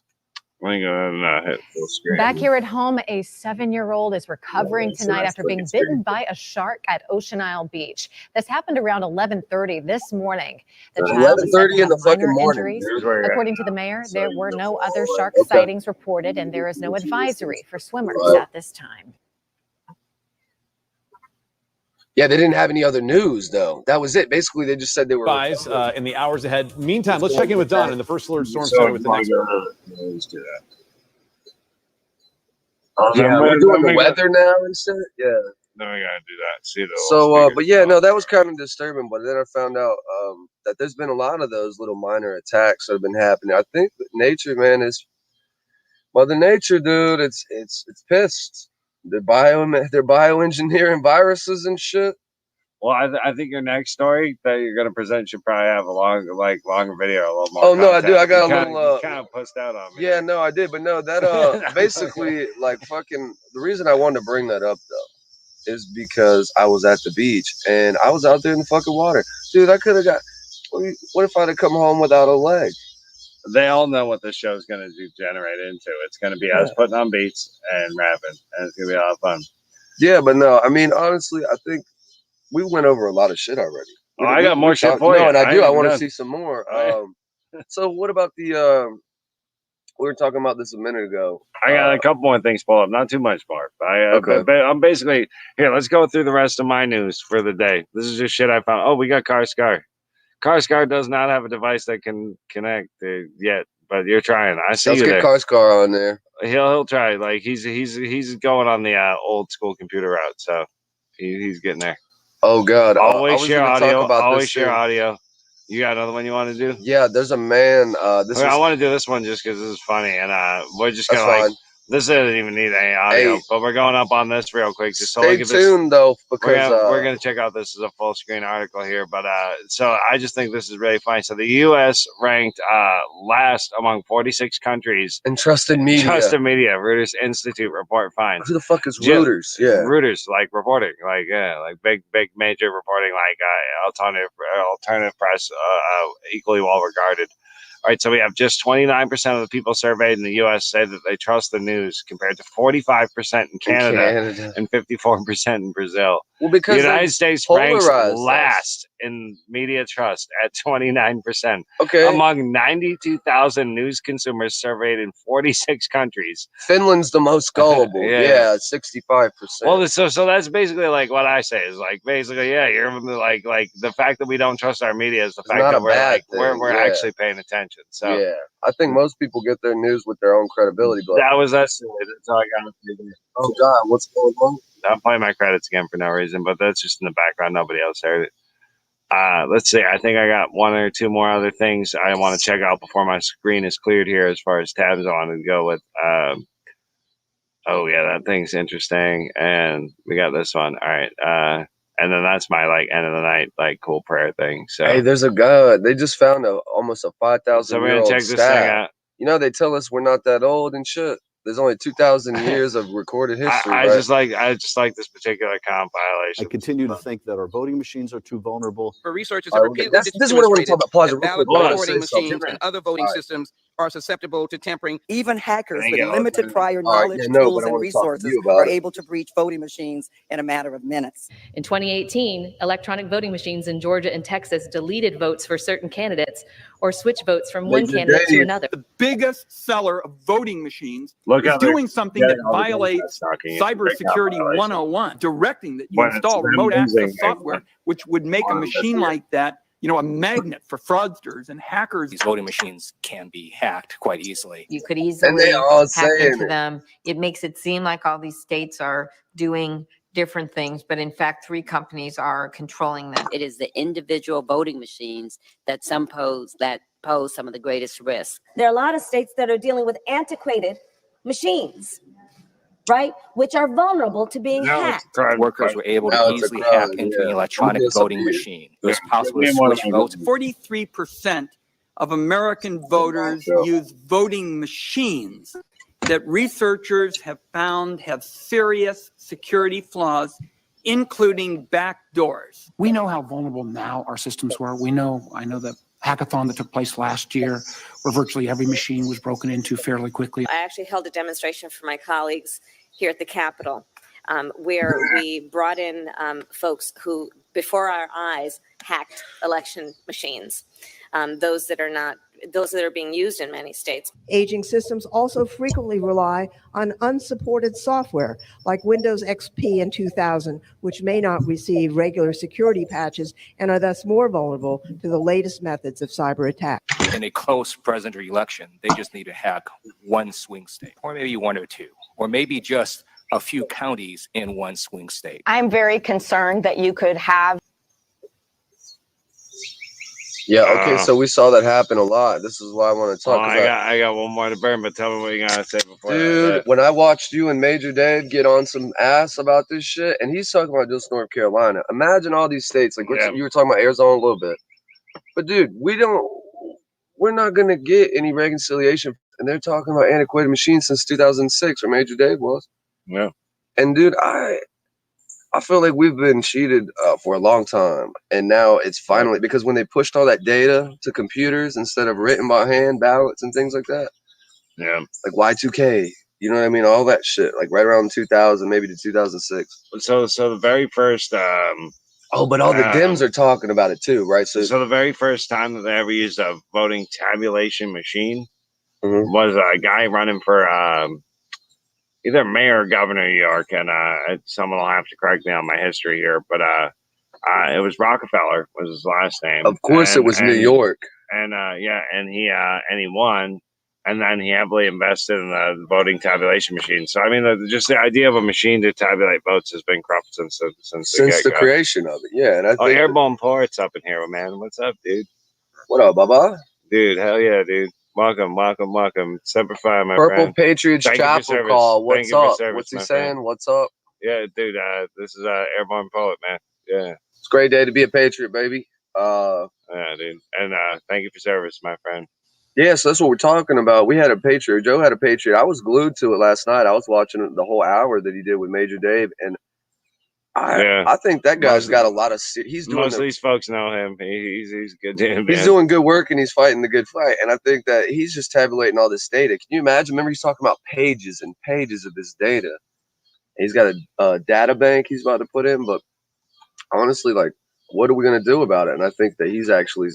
Let me go ahead and hit full screen. Back here at home, a 7-year-old is recovering tonight after being bitten by a shark at Ocean Isle Beach. This happened around 11:30 this morning. The child is said to have minor injuries. According to the mayor, there were no other shark sightings reported, and there is no advisory for swimmers at this time. yeah, they didn't have any other news though. That was it. Basically, they just said they were in the hours ahead. Meantime, let's check in with Don in the First Alert Storm Center with the next. Let's do that. Yeah, we're doing the weather now and shit. Yeah. Then we gotta do that. See the So, but yeah, no, that was kind of disturbing. But then I found out that there's been a lot of those little minor attacks that have been happening. I think that nature, man, is Mother Nature, dude. It's pissed. They're bioengineering viruses and shit. Well, I think your next story that you're gonna present should probably have a longer video, a little more. Oh no, I do. I got you a little. kind of pushed out on me. Yeah, no, I did, but no, that basically like fucking. The reason I wanted to bring that up though is because I was at the beach and I was out there in the fucking water, dude. I could have got. What if I'd have come home without a leg? They all know what this show is gonna degenerate into. It's gonna be us putting on beats and rapping, and it's gonna be a lot of fun. Yeah, but no, I mean honestly, I think we went over a lot of shit already. I got more shit for you. No, and I do. I want to done. see some more. So what about the? We were talking about this a minute ago. I got a couple more things pulled up, not too much more. I'm basically here. Let's go through the rest of my news for the day. This is just shit I found. Oh, we got Carscar. Carscar does not have a device that can connect yet, but you're trying. I see you there. Let's get Carscar on there. He'll try. Like he's going on the old school computer route, so he's getting there. Oh God! Always share audio. Always share audio. You got another one you want to do? Yeah, there's a man. I want to do this one just because this is funny, and we're just gonna this doesn't even need any audio, but we're going up on this real quick. Just so stay tuned though, because we're gonna check out this as a full screen article here. But so I just think this is really funny. So the U.S. ranked last among 46 countries in trusted media. Reuters Institute report finds. Who the fuck is Reuters? Yeah, Reuters, like reporting, like big major reporting, like alternative press, equally well regarded. All right, so we have just 29% of the people surveyed in the U.S. say that they trust the news, compared to 45% in Canada and 54% in Brazil. Well, because the United States ranks last in media trust at 29%. Okay, among 92,000 news consumers surveyed in 46 countries. Finland's the most gullible. Yeah, 65%. Well, so that's basically like what I say is like basically you're like the fact that we don't trust our media is the fact that we're actually paying attention. So yeah, I think most people get their news with their own credibility. But that was us. That's all I got. Oh God, what's going on? I'm playing my credits again for no reason, but that's just in the background. Nobody else heard it. Let's see. I think I got one or two more other things I want to check out before my screen is cleared here as far as tabs I wanted to go with. Oh yeah, that thing's interesting. And we got this one. All right. And then that's my end of the night cool prayer thing. So hey, there's a guy. They just found almost a 5,000. So we're gonna check this thing out. You know, they tell us we're not that old and shit. There's only 2,000 years of recorded history. I just like this particular comp violation. I continue to think that our voting machines are too vulnerable. For researchers have repeatedly this is what I want to talk about. ballot recording machines and other voting systems are susceptible to tampering. Even hackers with limited prior knowledge, tools, and resources are able to breach voting machines in a matter of minutes. In 2018, electronic voting machines in Georgia and Texas deleted votes for certain candidates or switched votes from one candidate to another. The biggest seller of voting machines is doing something that violates Cybersecurity 101, directing that you install remote access software, which would make a machine like that, a magnet for fraudsters and hackers. These voting machines can be hacked quite easily. You could easily hack into them. It makes it seem like all these states are doing different things, but in fact, 3 companies are controlling them. It is the individual voting machines that pose some of the greatest risks. There are a lot of states that are dealing with antiquated machines, right, which are vulnerable to being hacked. Workers were able to easily hack into the electronic voting machine. It was possible to switch votes. 43% of American voters use voting machines that researchers have found have serious security flaws, including backdoors. We know how vulnerable now our systems were. I know the hackathon that took place last year, where virtually every machine was broken into fairly quickly. I actually held a demonstration for my colleagues here at the Capitol, where we brought in folks who, before our eyes, hacked election machines, those that are being used in many states. Aging systems also frequently rely on unsupported software like Windows XP in 2000, which may not receive regular security patches and are thus more vulnerable to the latest methods of cyber attack. In a close presidential election, they just need to hack one swing state, or maybe 1 or 2, or maybe just a few counties in one swing state. I'm very concerned that you could have. Yeah, okay, so we saw that happen a lot. This is why I want to talk. I got one more to burn, but tell me what you gotta say before. Dude, when I watched you and Major Dave get on some ass about this shit, and he's talking about just North Carolina. Imagine all these states, like you were talking about Arizona a little bit. But dude, we're not gonna get any reconciliation. And they're talking about antiquated machines since 2006, or Major Dave was. Yeah. And dude, I feel like we've been cheated for a long time, and now it's finally, because when they pushed all that data to computers instead of written by hand ballots and things like that, like Y2K, you know what I mean, all that shit, like right around 2000, maybe to 2006. So the very first but all the Dems are talking about it too, right? So the very first time that they ever used a voting tabulation machine was a guy running for either mayor or governor of New York, and someone will have to correct me on my history here, but it was Rockefeller was his last name. Of course, it was New York. And and he won, and then he heavily invested in the voting tabulation machine. So I mean, just the idea of a machine to tabulate votes has been corrupt since the creation of it. Yeah, and I think Airborne Poet's up in here, man. What's up, dude? What up, Baba? Dude, hell yeah, dude. Welcome. Semper Fi, my Purple friend. Patriots Chapel call. What's up? What's he saying? Friend. What's up? Yeah, dude. This is Airborne Poet, man. Yeah. It's a great day to be a Patriot, baby. Yeah, dude. And thank you for service, my friend. Yeah, so that's what we're talking about. We had a Patriot. Joe had a Patriot. I was glued to it last night. I was watching it the whole hour that he did with Major Dave, and I think that guy's got a lot of. He's doing. Most of these folks know him. He's good. Damn, he's doing good work, and he's fighting the good fight. And I think that he's just tabulating all this data. Can you imagine? Remember, he's talking about pages and pages of this data. He's got a data bank he's about to put in, but honestly, like, what are we gonna do about it? And I think that he's actually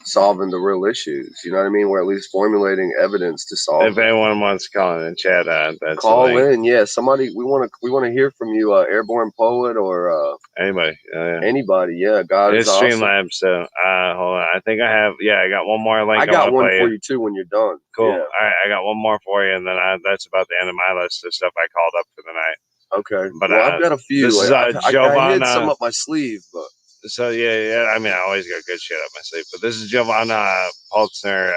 solving the real issues. You know what I mean? We're at least formulating evidence to solve. If anyone wants to call in and chat, that's call in. Yeah, somebody. We want to hear from you, Airborne Poet, or anybody. Anybody. Yeah, God is awesome. Streamlabs. So hold on. I think I have. Yeah, I got one more link. I got one for you too when you're done. Cool. Yeah. All right, I got one more for you, and then that's about the end of my list of stuff I called up for the night. Okay. But I've got a few. This is I hid some Giovanna. up my sleeve, but. So yeah. I mean, I always got good shit up my sleeve. But this is Giovanna Pultzner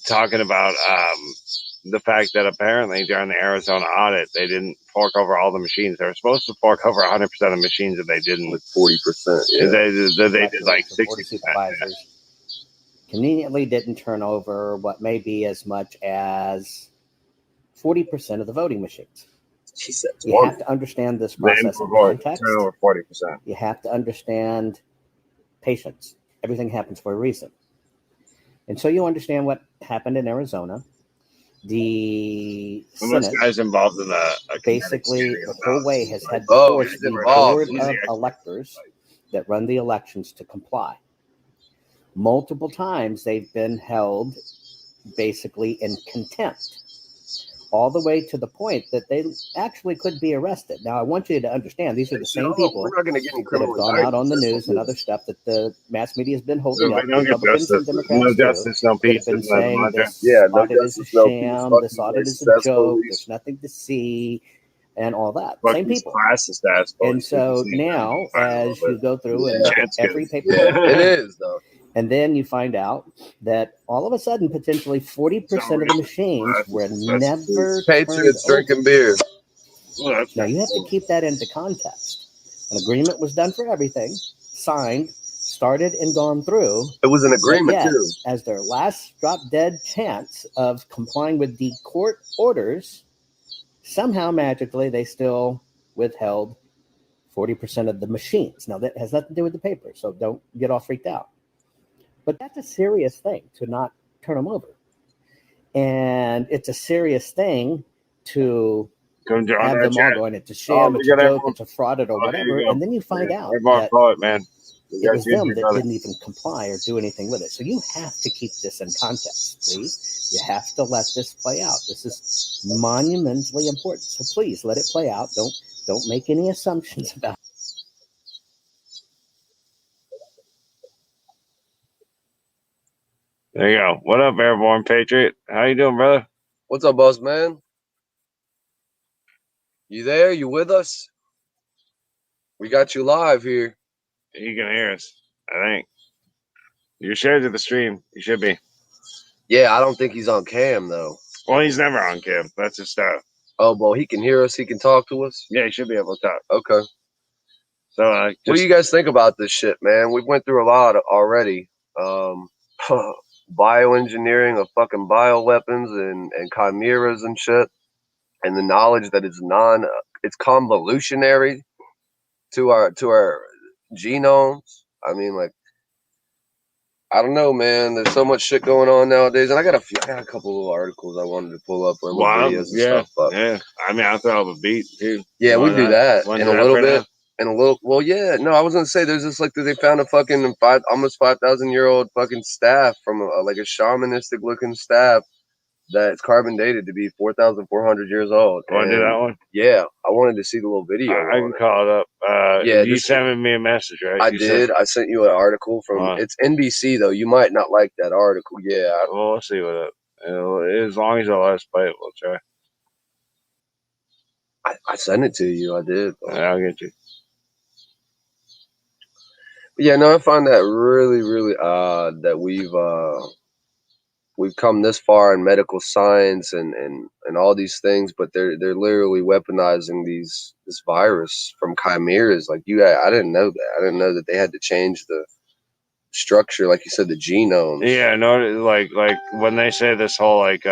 talking about the fact that apparently during the Arizona audit, they didn't fork over all the machines. They were supposed to fork over 100% of machines, and they didn't. Like 40%. Yeah. They did like 60%. Supervisors conveniently didn't turn over what may be as much as 40% of the voting machines. You have to understand this process in context. Over 40%. You have to understand patience. Everything happens for a reason. And so you understand what happened in Arizona. The Senate, guys involved in basically the whole way has had to force the board of electors that run the elections to comply. Multiple times they've been held basically in contempt. all the way to the point that they actually could be arrested. Now, I want you to understand, these are the same people we're not going to get any that have criminal gone out on the indictments. news and other stuff that the mass media has been So holding if up, they don't get Republicans and justice, Democrats no too, justice, no that have peace, been isn't that the saying mantra? this Yeah, no audit is a justice, no peace. sham, Fuck this you, audit is a racist ass joke, police. there's nothing to see, and all that. Fuck Same these people. classist ass And police. people so say now, that. Fine, a as little you bit. go through and look at Chance every good. paper, Yeah, it is though. and then you find out that all of a sudden, potentially 40% of the machines were never turned Patriots over. drinking beer. Well, that's Now, you have to cool. keep that into context. An agreement was done for everything, signed, started, and gone through. It was an But agreement yet, too. as their last drop dead chance of complying with the court orders, somehow magically they still withheld 40% of the machines. Now, that has nothing to do with the paper, so don't get all freaked out. But that's a serious thing to not turn them over. And it's a serious thing to Come join have our them all chat. going, it's a sham, it's we a got joke, everyone. it's a fraud, or Here whatever. you go. And then you find Yeah, out everyone that follow it, man. We it got was you, them big that brother. didn't even comply or do anything with it. So you have to keep this in context, please. You have to let this play out. This is monumentally important. So please let it play out. Don't make any assumptions about it. There you go. What up, Airborne Patriot? How you doing, brother? What's up, boss man? You there? You with us? We got you live here. You can hear us, I think. You're shared to the stream. You should be. Yeah, I don't think he's on cam though. Well, he's never on cam. That's his stuff. Oh, well, he can hear us. He can talk to us. Yeah, he should be able to talk. Okay. So, What do you guys think about this shit, man? We went through a lot already. Bioengineering of fucking bioweapons and chimeras and shit, and the knowledge that it's convolutionary to our genomes. I mean, like, I don't know, man. There's so much shit going on nowadays, and I got a couple of articles I wanted to pull up or little videos and stuff. But yeah. I mean, I'll throw up a beat too. yeah, we do that in in a little bit. And a little, well, yeah, no, I was gonna say there's this like they found a fucking almost 5,000-year-old fucking staff from like a shamanistic looking staff that's carbon dated to be 4,400 years old. Want to do that one? Yeah, I wanted to see the little video. I can call it up. Yeah, you sent me a message, right? I did. I sent you an article from. It's NBC though. You might not like that article. Yeah. Well, we'll see what as long as you'll let us play it, we'll try. I sent it to you. I did. I'll get you. Yeah, no, I find that really, really odd that we've come this far in medical science and all these things, but they're literally weaponizing this virus from chimeras. Like I didn't know that. I didn't know that they had to change the structure, like you said, the genomes. Yeah, no, like when they say this whole like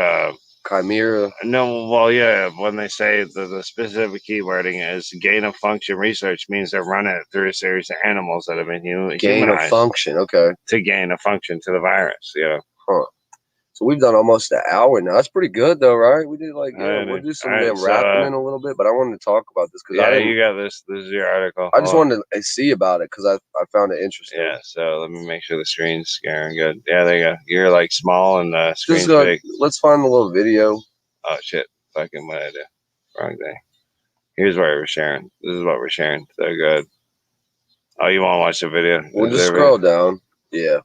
chimera. No, well, yeah, when they say the specific keywording is gain of function research means they're running it through a series of animals that have been gain of function. Okay, to gain a function to the virus. Yeah. Huh. So we've done almost an hour now. That's pretty good though, right? We did like we'll do some damn rapping in a little bit, but I wanted to talk about this because you got this. This is your article. I just wanted to see about it because I found it interesting. Yeah. So let me make sure the screen's scaring good. Yeah, there you go. You're like small and the screen's big. Let's find the little video. Oh shit! Fucking what I did. Wrong thing. Here's what we're sharing. This is what we're sharing. So good. Oh, you want to watch the video? We'll just scroll down. Yeah.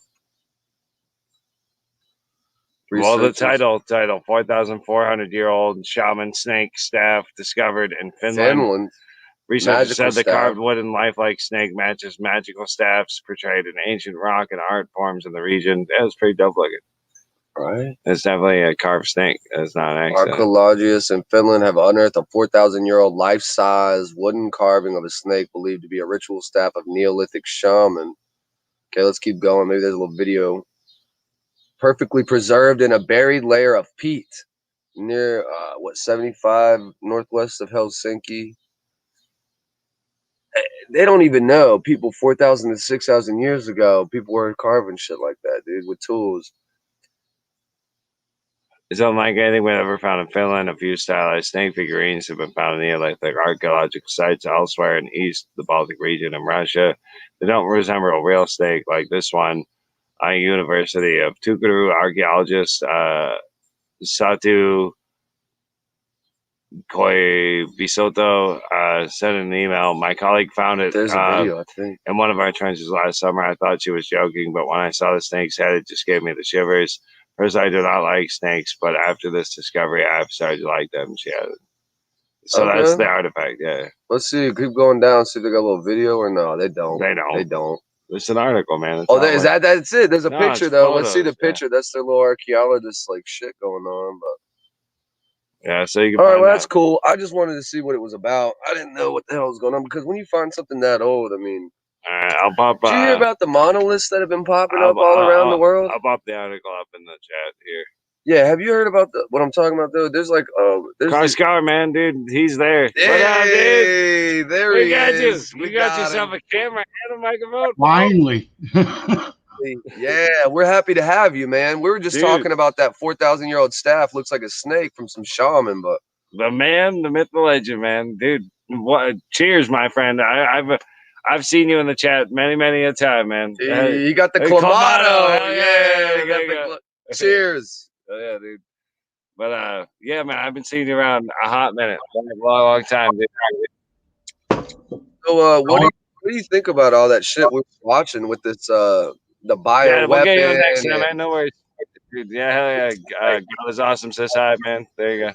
Well, the title, 4,400-year-old shaman snake staff discovered in Finland. Researchers said the carved wooden lifelike snake matches magical staffs portrayed in ancient rock and art forms in the region. That was pretty dope looking. Right. It's definitely a carved snake. It's not an accident. Archaeologists in Finland have unearthed a 4,000-year-old life-size wooden carving of a snake believed to be a ritual staff of Neolithic shaman. Okay, let's keep going. Maybe there's a little video. Perfectly preserved in a buried layer of peat near 75 northwest of Helsinki. They don't even know people 4,000 to 6,000 years ago. People were carving shit like that, dude, with tools. It's unlike anything we've ever found in Finland. A few stylized snake figurines have been found in Neolithic archaeological sites elsewhere in East, the Baltic region, and Russia. They don't resemble a real snake like this one. University of Tukuru archaeologist Satu Coy Bisotto sent an email. My colleague found it There's a video, I think, in one of our trenches last summer. I thought she was joking, but when I saw the snake's head, it just gave me the shivers. First, I do not like snakes, but after this discovery, I've started to like them. She added. So that's the artifact, yeah. Let's see. Keep going down. See if they got a little video or no. They don't. They don't. They don't. It's an article, man. It's Is that's it? There's a picture though. Let's see the yeah. picture. That's their little archaeologist like shit going on. But yeah, so you can. All right, find well that. that's cool. I just wanted to see what it was about. I didn't know what the hell was going on because when you find something that old, I mean. I'll pop. Did you hear about the monoliths that have been popping up all around the world? I'll pop the article up in the chat here. Yeah, have you heard about what I'm talking about though? There's like Car Scar, man, dude, he's there. Hey, there he is. We got yourself a camera and a microphone. Finally. Yeah, we're happy to have you, man. We were just talking about that 4,000-year-old staff. Looks like a snake from some shaman, but the man, the myth, the legend, man, dude. What? Cheers, my friend. I've seen you in the chat many a time, man. You got the clamato. Yeah, cheers. Oh, yeah, dude. But yeah, man, I've been seeing you around a hot minute, long time, dude. So, what do you think about all that shit we're watching with this the bio yeah, we'll get you weapon? next time, man. No worries, dude. Yeah, hell yeah. God is awesome. Says hi, man. There you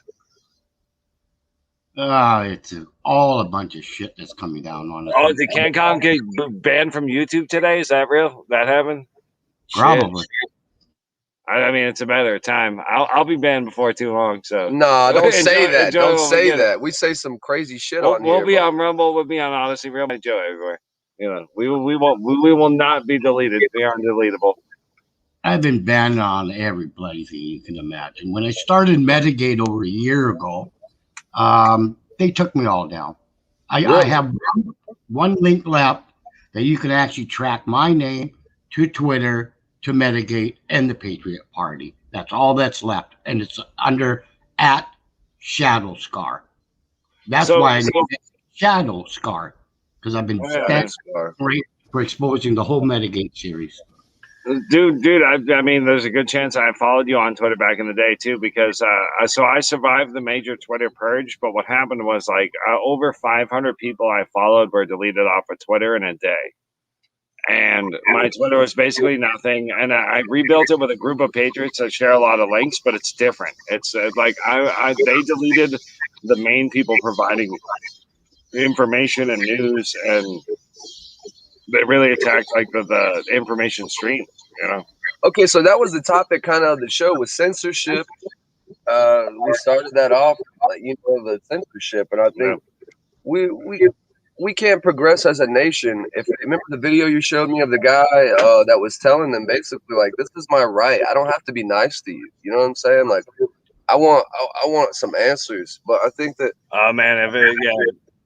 go. It's all a bunch of shit that's coming down on us. Oh, did CanCon get banned from YouTube today? Is that real? That happened? Probably. Shit. I mean, it's a matter of time. I'll be banned before too long. So no, don't say that. Don't say that. We say some crazy shit on here. We'll be on Rumble. We'll be on Odyssey. RealMightyJoe everywhere. You know, we will not be deleted. We are undeletable. I've been banned on every bloody thing you can imagine. When I started Metagate over a year ago, they took me all down. I have one link left that you can actually track my name to Twitter, to Metagate, and the Patriot Party. That's all that's left. And it's under @Shadow Scar. That's why I named it Shadow Scar, because I've been banned for exposing the whole Metagate series. Dude, I mean, there's a good chance I followed you on Twitter back in the day too, because so I survived the major Twitter purge. But what happened was like over 500 people I followed were deleted off of Twitter in a day. And my Twitter was basically nothing. And I rebuilt it with a group of patriots that share a lot of links, but it's different. It's like they deleted the main people providing information and news, and they really attacked like the information stream, you know? Okay, so that was the topic kind of the show was censorship. We started that off, the censorship. And I think we can't progress as a nation. If remember the video you showed me of the guy that was telling them basically like, this is my right. I don't have to be nice to you. You know what I'm saying? Like, I want some answers. But I think that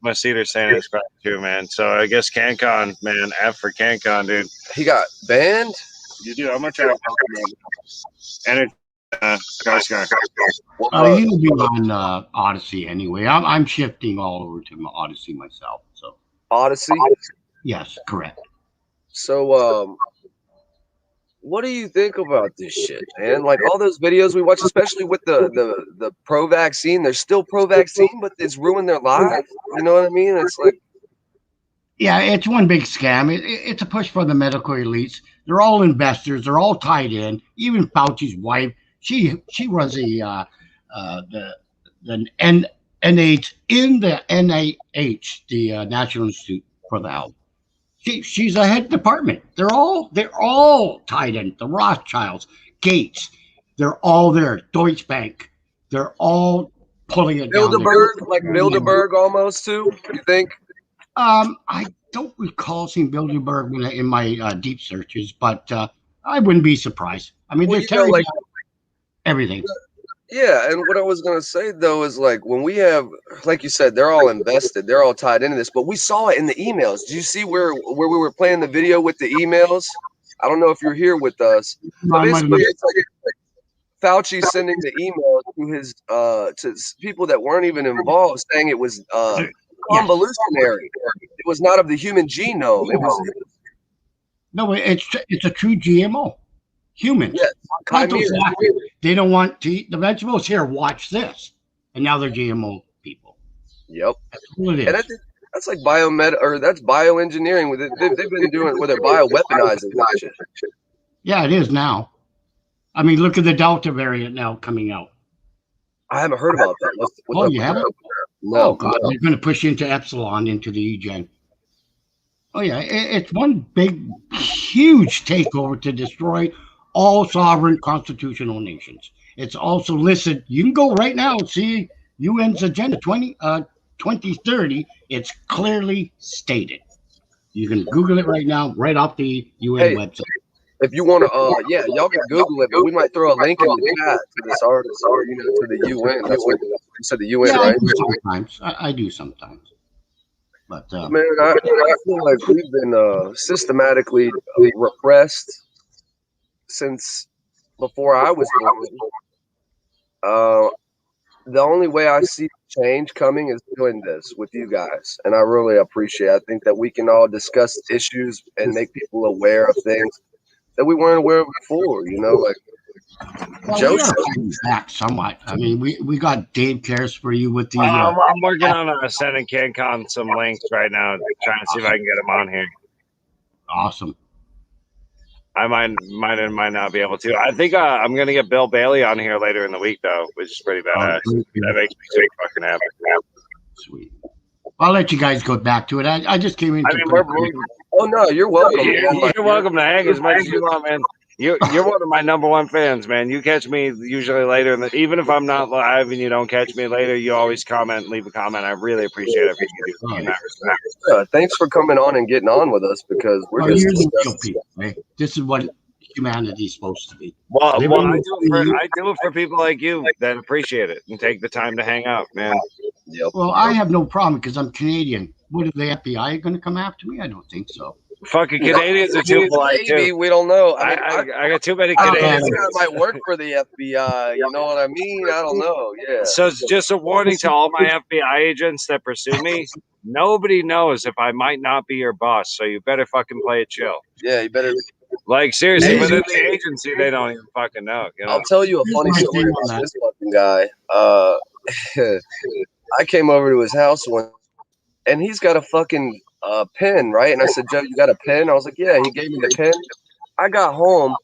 my Cedar's saying it's crap too, man. So I guess CanCon, man, F for CanCon, dude. He got banned. You do? How much are you? You'll be on Odyssey anyway. I'm shifting all over to Odyssey myself. So Odyssey? Yes, correct. So what do you think about this shit, man? Like all those videos we watch, especially with the pro-vaccine, they're still pro-vaccine, but it's ruined their lives. You know what I mean? It's like, yeah, it's one big scam. It's a push for the medical elites. They're all investors. They're all tied in. Even Fauci's wife, she runs the NIH in the NIH, the National Institute for the Health. She's a head department. They're all tied in. The Rothschilds, Gates, they're all there. Deutsche Bank, they're all pulling it down. Bilderberg, like Bilderberg almost too. You think? I don't recall seeing Bilderberg in my deep searches, but I wouldn't be surprised. I mean, they're telling like everything. Yeah, and what I was gonna say though is like when we have, like you said, they're all invested, they're all tied into this. But we saw it in the emails. Did you see where we were playing the video with the emails? I don't know if you're here with us. But basically, it's like Fauci sending the email to his to people that weren't even involved, saying it was convolutionary. It was not of the human genome. It was no, it's a true GMO. Humans. Yes, they don't want to eat the vegetables. Here, watch this. And now they're GMO Yep. That's what it And I is. think that's like that's bioengineering. They've been doing it where they're bioweaponizing that shit. Yeah, it is now. I mean, look at the Delta variant now coming out. I haven't heard about that. What's Oh, up you with haven't? that? Oh, No. God, they're going to push into Epsilon, into the EGen. Oh, yeah, it's one big, huge takeover to destroy all sovereign constitutional nations. It's also listed. You can go right now and see UN's agenda 2030. It's clearly stated. You can Google it right now, right off the UN website. If you want to, yeah, y'all can Google it, but we might throw a link in the chat to this article, or to the UN. That's what you said, the UN, Yeah, right? I do sometimes. I do sometimes. But man, I feel like we've been systematically repressed since before I was born. The only way I see change coming is doing this with you guys, and I really appreciate it. I think that we can all discuss issues and make people aware of things that we weren't aware of before. well, Joe we are back somewhat. I mean, we got Dave cares for you with the. I'm working on sending CanCon some links right now, trying to see if I can get them on here. Awesome. I might not be able to. I think I'm gonna get Bill Bailey on here later in the week, though, which is pretty badass. That makes me so fucking happy. Sweet. I'll let you guys go back to it. I just came in. Oh no, you're welcome. You're welcome to hang as much as you want, man. You're one of my #1 fans, man. You catch me usually later, even if I'm not live and you don't catch me later, you always comment, leave a comment. I really appreciate it. Thanks for coming on and getting on with us, because we're you're just the real people, right? This is what humanity is supposed to be. Well, I do it for people like you that appreciate it and take the time to hang out, man. Yep. Well, I have no problem because I'm Canadian. What, are the FBI going to come after me? I don't think so. Fucking Canadians are too polite, maybe, too. we don't know. I got too many Canadians. This guy might work for the FBI. You know what I mean? I don't know. Yeah. So it's just a warning to all my FBI agents that pursue me. Nobody knows if I might not be your boss, so you better fucking play it chill. Yeah, you better. Like, seriously, within the agency, they don't even fucking know. You know? I'll tell you a funny story about this fucking guy. I came over to his house once, and he's got a fucking pen, right? And I said, Joe, you got a pen? I was like, yeah. He gave me the pen. I got home.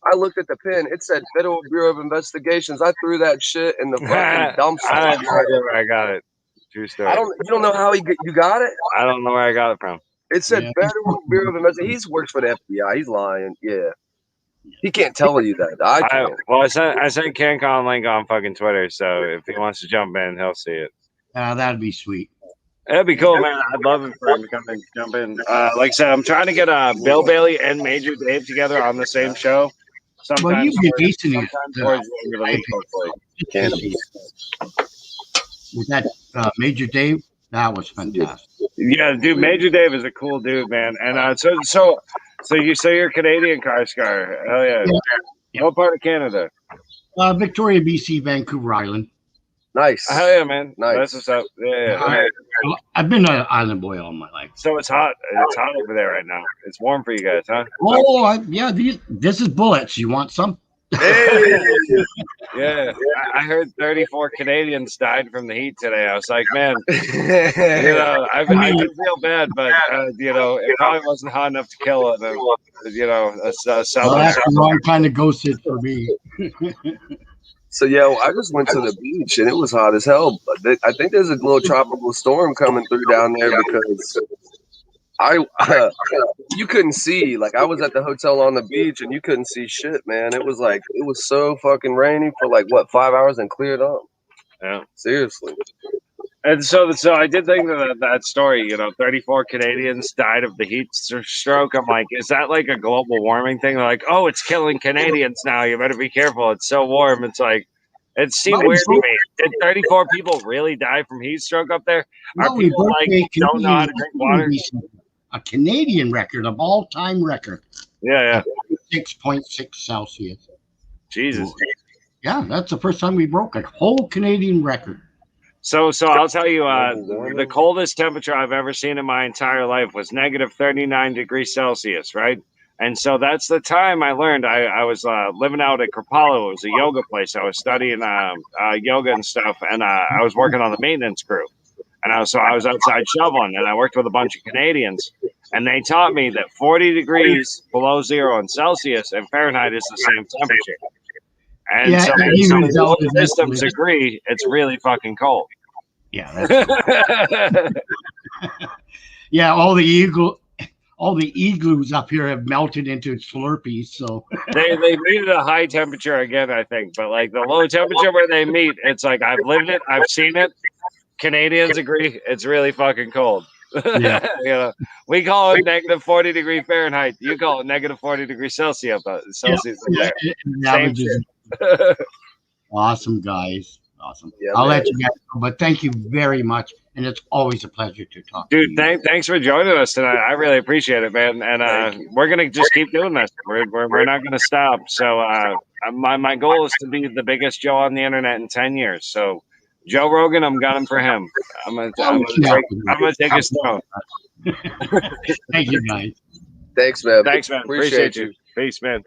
I looked at the pen. It said Federal Bureau of Investigations. I threw that shit in the fucking dumpster. I have no idea where I got it. True story. You don't know how you got it? I don't know where I got it from. It said Federal Bureau of Investigations. He works for the FBI. He's lying. Yeah. He can't tell you that. I can. I sent CanCon link on fucking Twitter, so if he wants to jump in, he'll see it. That'd be sweet. That'd be cool, man. I'd love it for him to come and jump in. Like I said, I'm trying to get Bill Bailey and Major Dave together on the same show. Well, you've been decent towards the end of the week, hopefully. With that Major Dave, that was fantastic. Yeah, dude, Major Dave is a cool dude, man. And so you say you're Canadian, Karscar. Hell yeah. What part of Canada? Victoria, BC, Vancouver Island. Nice. Hell yeah, man. Nice. That's what's up. Yeah. I've been an island boy all my life. So it's hot. It's hot over there right now. It's warm for you guys, huh? Oh, yeah. This is bullets. You want some? Hey. Yeah. I heard 34 Canadians died from the heat today. I was like, man, I can feel bad, but it probably wasn't hot enough to kill it. Well, that's the wrong kind of ghost hit for me. So yeah, I just went to the beach and it was hot as hell. But I think there's a little tropical storm coming through down there, because you couldn't see. Like, I was at the hotel on the beach and you couldn't see shit, man. It was so fucking rainy for 5 hours and cleared up. Yeah, seriously. And so I did think that story. 34 Canadians died of the heat stroke. I'm like, is that like a global warming thing? They're like, oh, it's killing Canadians now. You better be careful. It's so warm. It's like, it seemed weird to me. Did 34 people really die from heat stroke up there? Are people don't know how to drink water? A Canadian record, of all-time record. Yeah. 6.6 Celsius. Jesus. Yeah, that's the first time we broke a whole Canadian record. So I'll tell you, the coldest temperature I've ever seen in my entire life was negative 39 degrees Celsius, right? And so that's the time I learned. I was living out at Kripalu. It was a yoga place. I was studying yoga and stuff, and I was working on the maintenance crew. And I was outside shoveling, and I worked with a bunch of Canadians, and they taught me that 40 degrees below zero in Celsius and Fahrenheit is the same temperature. And Yeah, so even some though systems agree it's really fucking cold. Yeah, yeah. All the igloos up here have melted into Slurpees. So they made it a high temperature again, I think. But like the low temperature where they meet, it's like I've lived it, I've seen it. Canadians agree it's really fucking cold. Yeah. You know, we call it negative 40 degree Fahrenheit. You call it negative 40 degree Celsius. Celsius yeah, Same shit. Awesome, guys. Awesome. Yeah, I'll man. let you guys go, but thank you very much. And it's always a pleasure to talk to Dude, you. thanks for joining us tonight. I really appreciate it, man. And we're gonna just keep doing this. We're not gonna stop. So my goal is to be the biggest Joe on the internet in 10 years. So Joe Rogan, I'm gunning for him. I'm gonna take his throne. Thank you, guys. Thanks, man. Thanks, man. Appreciate you. Peace, man.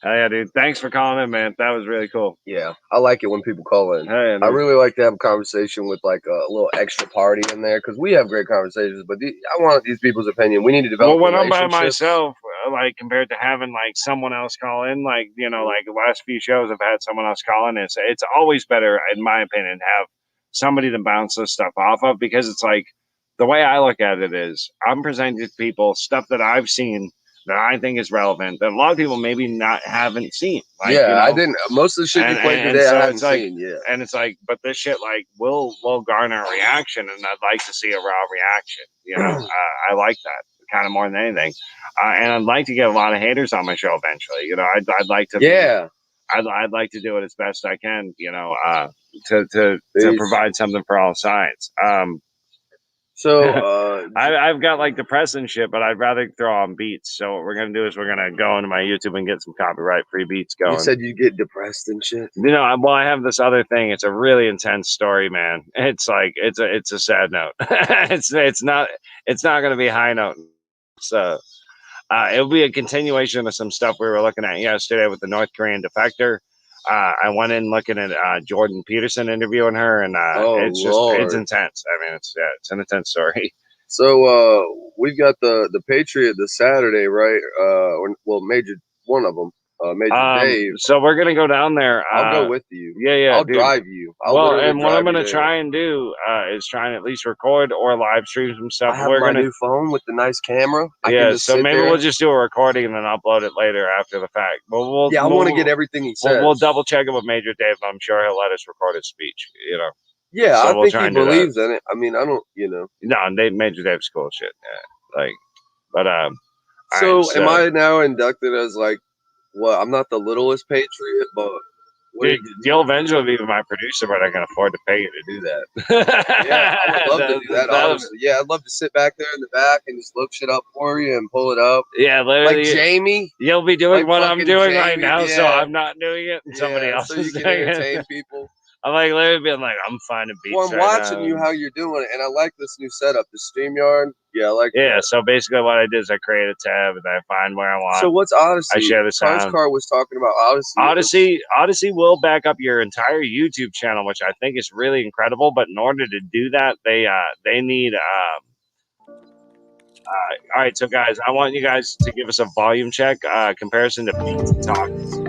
Hell yeah, dude. Thanks for calling in, man. That was really cool. Yeah, I like it when people call in. Hey, I really like to have a conversation with like a little extra party in there because we have great conversations. But I want these people's opinion. We need to develop. Well, when I'm by relationships. myself, like compared to having like someone else call in, like like the last few shows I've had someone else call in. It's always better, in my opinion, to have somebody to bounce this stuff off of because it's like the way I look at it is I'm presenting to people stuff that I've seen that I think is relevant that a lot of people maybe haven't seen. Like, yeah, I didn't. Most of the shit you played today, so I hadn't it's like, seen. Yeah, and it's like, but this shit like will garner a reaction, and I'd like to see a raw reaction. I like that kind of more than anything, and I'd like to get a lot of haters on my show eventually. I'd like to. Yeah. I'd like to do it as best I can. To provide something for all sides. So I've got like depressing shit, but I'd rather throw on beats. So what we're gonna do is we're gonna go into my YouTube and get some copyright free beats going. You said you get depressed and shit. I have this other thing. It's a really intense story, man. It's like it's a sad note. it's not gonna be a high note. So it'll be a continuation of some stuff we were looking at yesterday with the North Korean defector. I went in looking at Jordan Peterson interviewing her, and it's intense. I mean, it's an intense story. So we've got the Patriot this Saturday, right? Major one of them, Major Dave. So we're gonna go down there. I'll go with you. Yeah, I'll dude. drive you. And what I'm gonna try and do is try and at least record or live stream some stuff. I have my new phone with the nice camera. So maybe we'll just do a recording and then upload it later after the fact. I want to get everything he says. We'll double check it with Major Dave. I'm sure he'll let us record his speech. Yeah, so I think he believes in it. I mean, I don't, No, Major Dave's cool shit. Yeah. So am I now inducted as like, well, I'm not the littlest Patriot, but you'll eventually be my producer, but I can afford to pay you to do that. Yeah, I would love to do that, honestly. Yeah, I'd love to sit back there in the back and just look shit up for you and pull it up. Yeah, literally. Like Jamie. You'll be doing like what I'm doing right Jamie, now, so I'm not doing it, and somebody else so is you can doing entertain it. people. I'm like literally being like, I'm finding beats. Well, I'm watching you how you're doing it, and I like this new setup, the StreamYard. Yeah, I like that. So basically what I did is I create a tab and I find where I want. So what's Odyssey? I share the sound. Punch Car was talking about Odyssey. Odyssey will back up your entire YouTube channel, which I think is really incredible. But in order to do that, they need all right, so guys, I want you guys to give us a volume check comparison to beats and talks.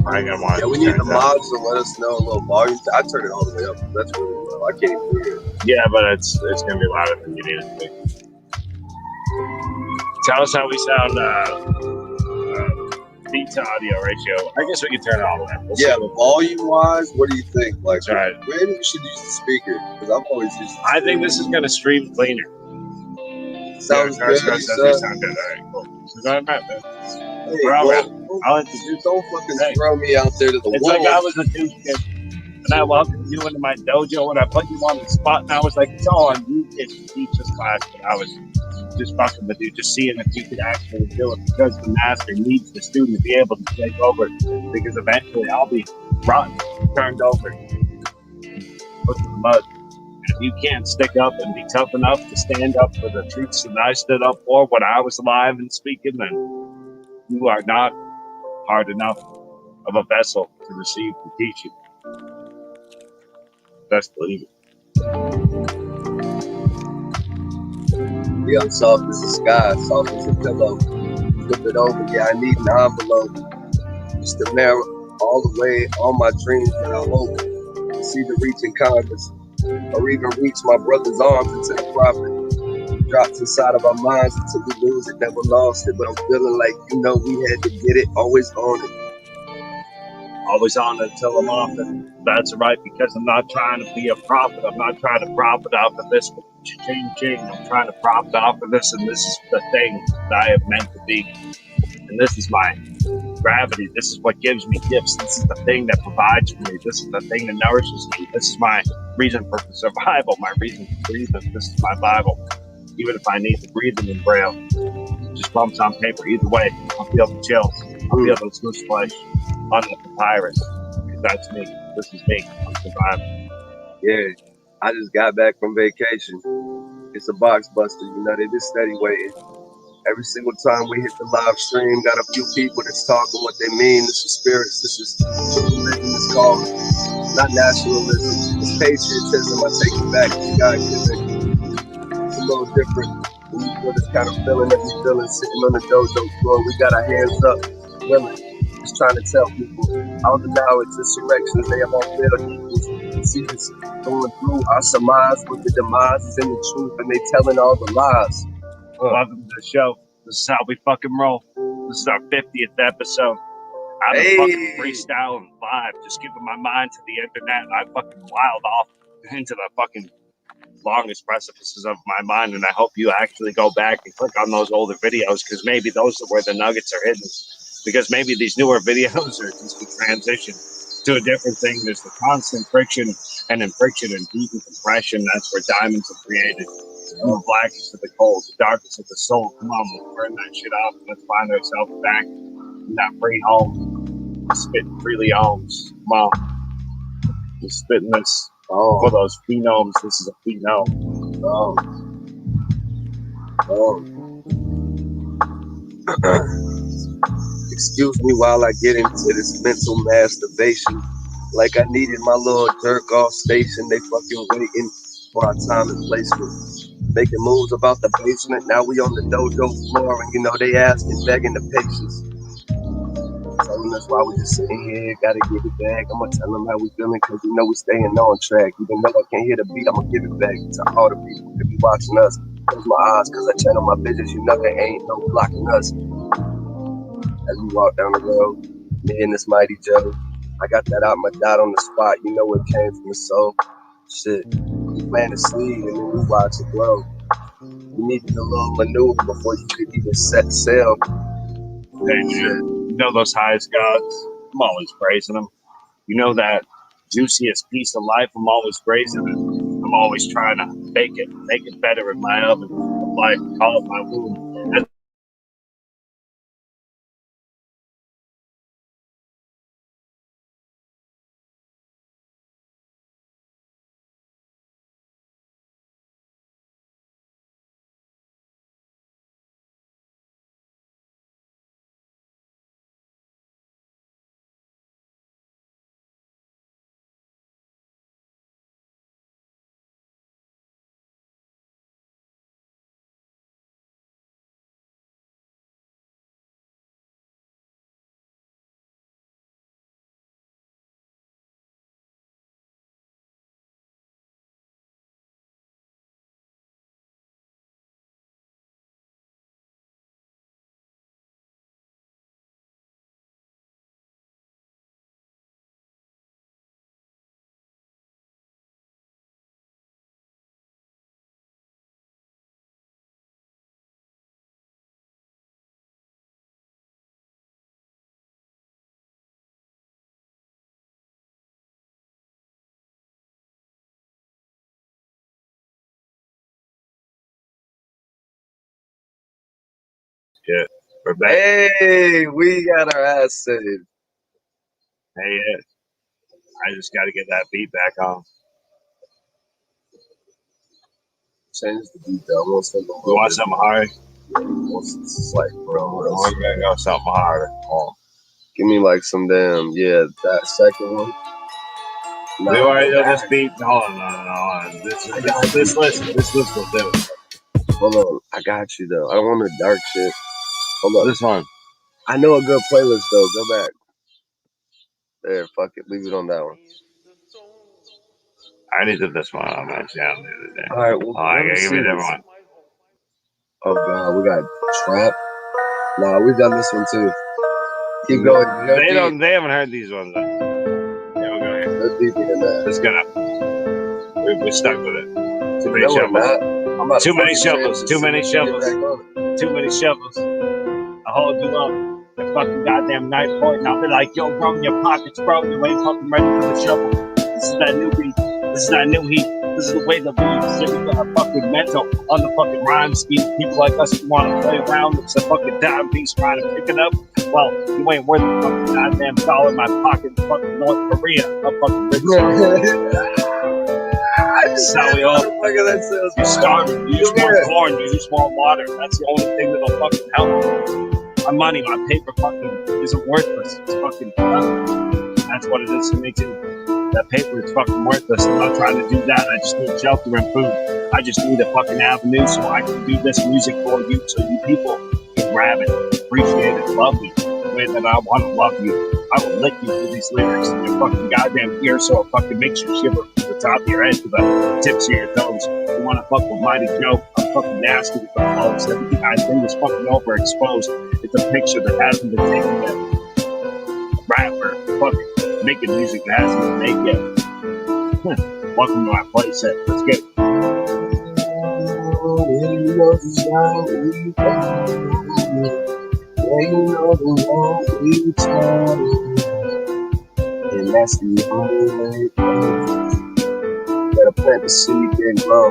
We need the mods to let us know a little volume. I turn it all the way up. That's really low. I can't even hear it. Yeah, but it's gonna be louder than you need it to be. Tell us how we sound beat to audio ratio. I guess we can turn it all the way up. But volume wise, what do you think? Like, right. Maybe we should use the speaker because I'm always using. I think this is gonna stream cleaner. Sounds good. Sound good. All right, cool. So go ahead, man. I'll introduce. Don't fucking throw me out there to the it's wall. Like I was a douche kid, and I welcomed you into my dojo, and I put you on the spot, and I was like, it's all on you, kid, to teach this class. But I was just fucking with you, just seeing if you could actually do it, because the master needs the student to be able to take over, because eventually I'll be rotten, turned over, put in the mud. And if you can't stick up and be tough enough to stand up for the truths that I stood up for when I was alive and speaking, then you are not hard enough of a vessel to receive and teach you. That's believable. Yeah, I'm soft as the sky, soft as a pillow. Flip it over, yeah, I need an envelope. Just to marry all the way, all my dreams that I hope to see the reach in Congress, or even reach my brother's arms into the profit. Drops inside of our minds until we lose it, never lost it. But I'm feeling like, you know, we had to get it, always on it. Always on it until I'm off it. That's right, because I'm not trying to be a prophet. I'm not trying to profit off of this. Ching. I'm trying to profit off of this, and this is the thing that I have meant to be. And this is my gravity. This is what gives me gifts. This is the thing that provides for me. This is the thing that nourishes me. This is my reason for survival, my reason for breathing. This is my Bible. Even if I need to breathe it in Braille, just bumps on paper. Either way, I'll feel the chills. I'll feel those loose flesh on the papyrus. Because that's me. This is me. I'm surviving. Yeah, I just got back from vacation. It's a box buster, you know, they just steady waiting. Every single time we hit the live stream, got a few people that's talking what they mean. This is spirits. This is religion. It's called not nationalism. It's patriotism. I take it back to God given. It's a little different when you feel this kind of feeling that we feeling sitting on the dojo floor. We got our hands up, willing. Just trying to tell people, all the knowledge, insurrections, they have all failed equals. See this going through our surmise with the demise is in the truth, and they telling all the lies. Welcome to the show. This is how we fucking roll. This is our 50th episode. I'm a fucking freestyle and live, just giving my mind to the internet. I fucking wild off into the fucking longest precipices of my mind, and I hope you actually go back and click on those older videos, because maybe those are where the nuggets are hidden. Because maybe these newer videos are just a transition to a different thing. There's the constant friction and infriction and heat and compression. That's where diamonds are created. From the blackest of the cold, the darkest of the soul. Come on, let's burn that shit off and let's find ourselves back in that free home. Spitting freely ohms. Come on. We're spitting this for those phenomes. This is a phenome. Excuse me while I get into this mental masturbation. Like I needed my little jerk off station. They fucking waiting for our time and placement. Making moves about the basement. Now we on the dojo floor, and you know they asking, begging the patience. Telling us why we just sitting here, gotta get it back. I'ma tell them how we feeling, cause you know we staying on track. Even though I can't hear the beat, I'ma give it back to all the people that be watching us. Close my eyes, cause I channel my visions. You know there ain't no blocking us. As we walk down the road, me and this mighty Joe. I got that out my dot on the spot. You know it came from the soul. Shit, we plant a seed and then we watch it grow. You needed a little maneuver before you could even set sail. Hey, dude, you know those highest gods? I'm always praising them. You know that juiciest piece of life? I'm always praising it. I'm always trying to make it better in my oven of life. Call it my womb. Yeah, we're back. Hey, we got our ass saved. Hey, yeah. I just got to get that beat back on. Change the beat though. I want something a little You want bit something more. hard? Yeah, it's like real. We're going to go something harder. Give me like some damn, yeah, that second one. We already know this beat. Hold on. This list will do it. Hold on, I got you though. I don't want the dark shit. Hold on. This one. I know a good playlist though. Go back. There, fuck it. Leave it on that one. I already did this one on my channel the other day. All right, well, I gotta give you that one. Oh god, we got Trap. Nah, we've done this one too. Keep going. They haven't heard these ones. Yeah, we'll go here. Go deeper than that. It's gonna. We're stuck with it. Too many No, shovels. Too many shovels. Too many shovels. Too many shovels. I'll hold you up. The fucking goddamn knife point, and I'll be like, yo, bro, in your pockets, bro. You ain't fucking ready for the shovel. This is that new beat. This is that new heat. This is the way that we got a fucking mental on the fucking rhyme scheme. People like us who want to play around. It's a fucking dime piece trying to pick it up. Well, you ain't worth a fucking goddamn dollar in my pocket. Fucking North Korea. I'm fucking rich. That's how we all. You're starving. You just want corn. You just want water. That's the only thing that'll fucking help. My money, my paper fucking isn't worthless. It's fucking nothing. That's what it is to me too. That paper is fucking worthless. I'm not trying to do that. I just need shelter and food. I just need a fucking avenue so I can do this music for you, so you people can grab it, appreciate it, love me the way that I want to love you. I will lick you through these lyrics in your fucking goddamn ear so it fucking makes you shiver from the top of your head to the tips of your toes. You want to fuck with Mighty Joe? I'm fucking nasty with the flows. Everything I do is fucking overexposed. It's a picture that hasn't been taken yet. Rapper, fucking making music that hasn't been made yet. Welcome to my playset. Let's get it. And that's the only way. Gotta plant the seed and grow.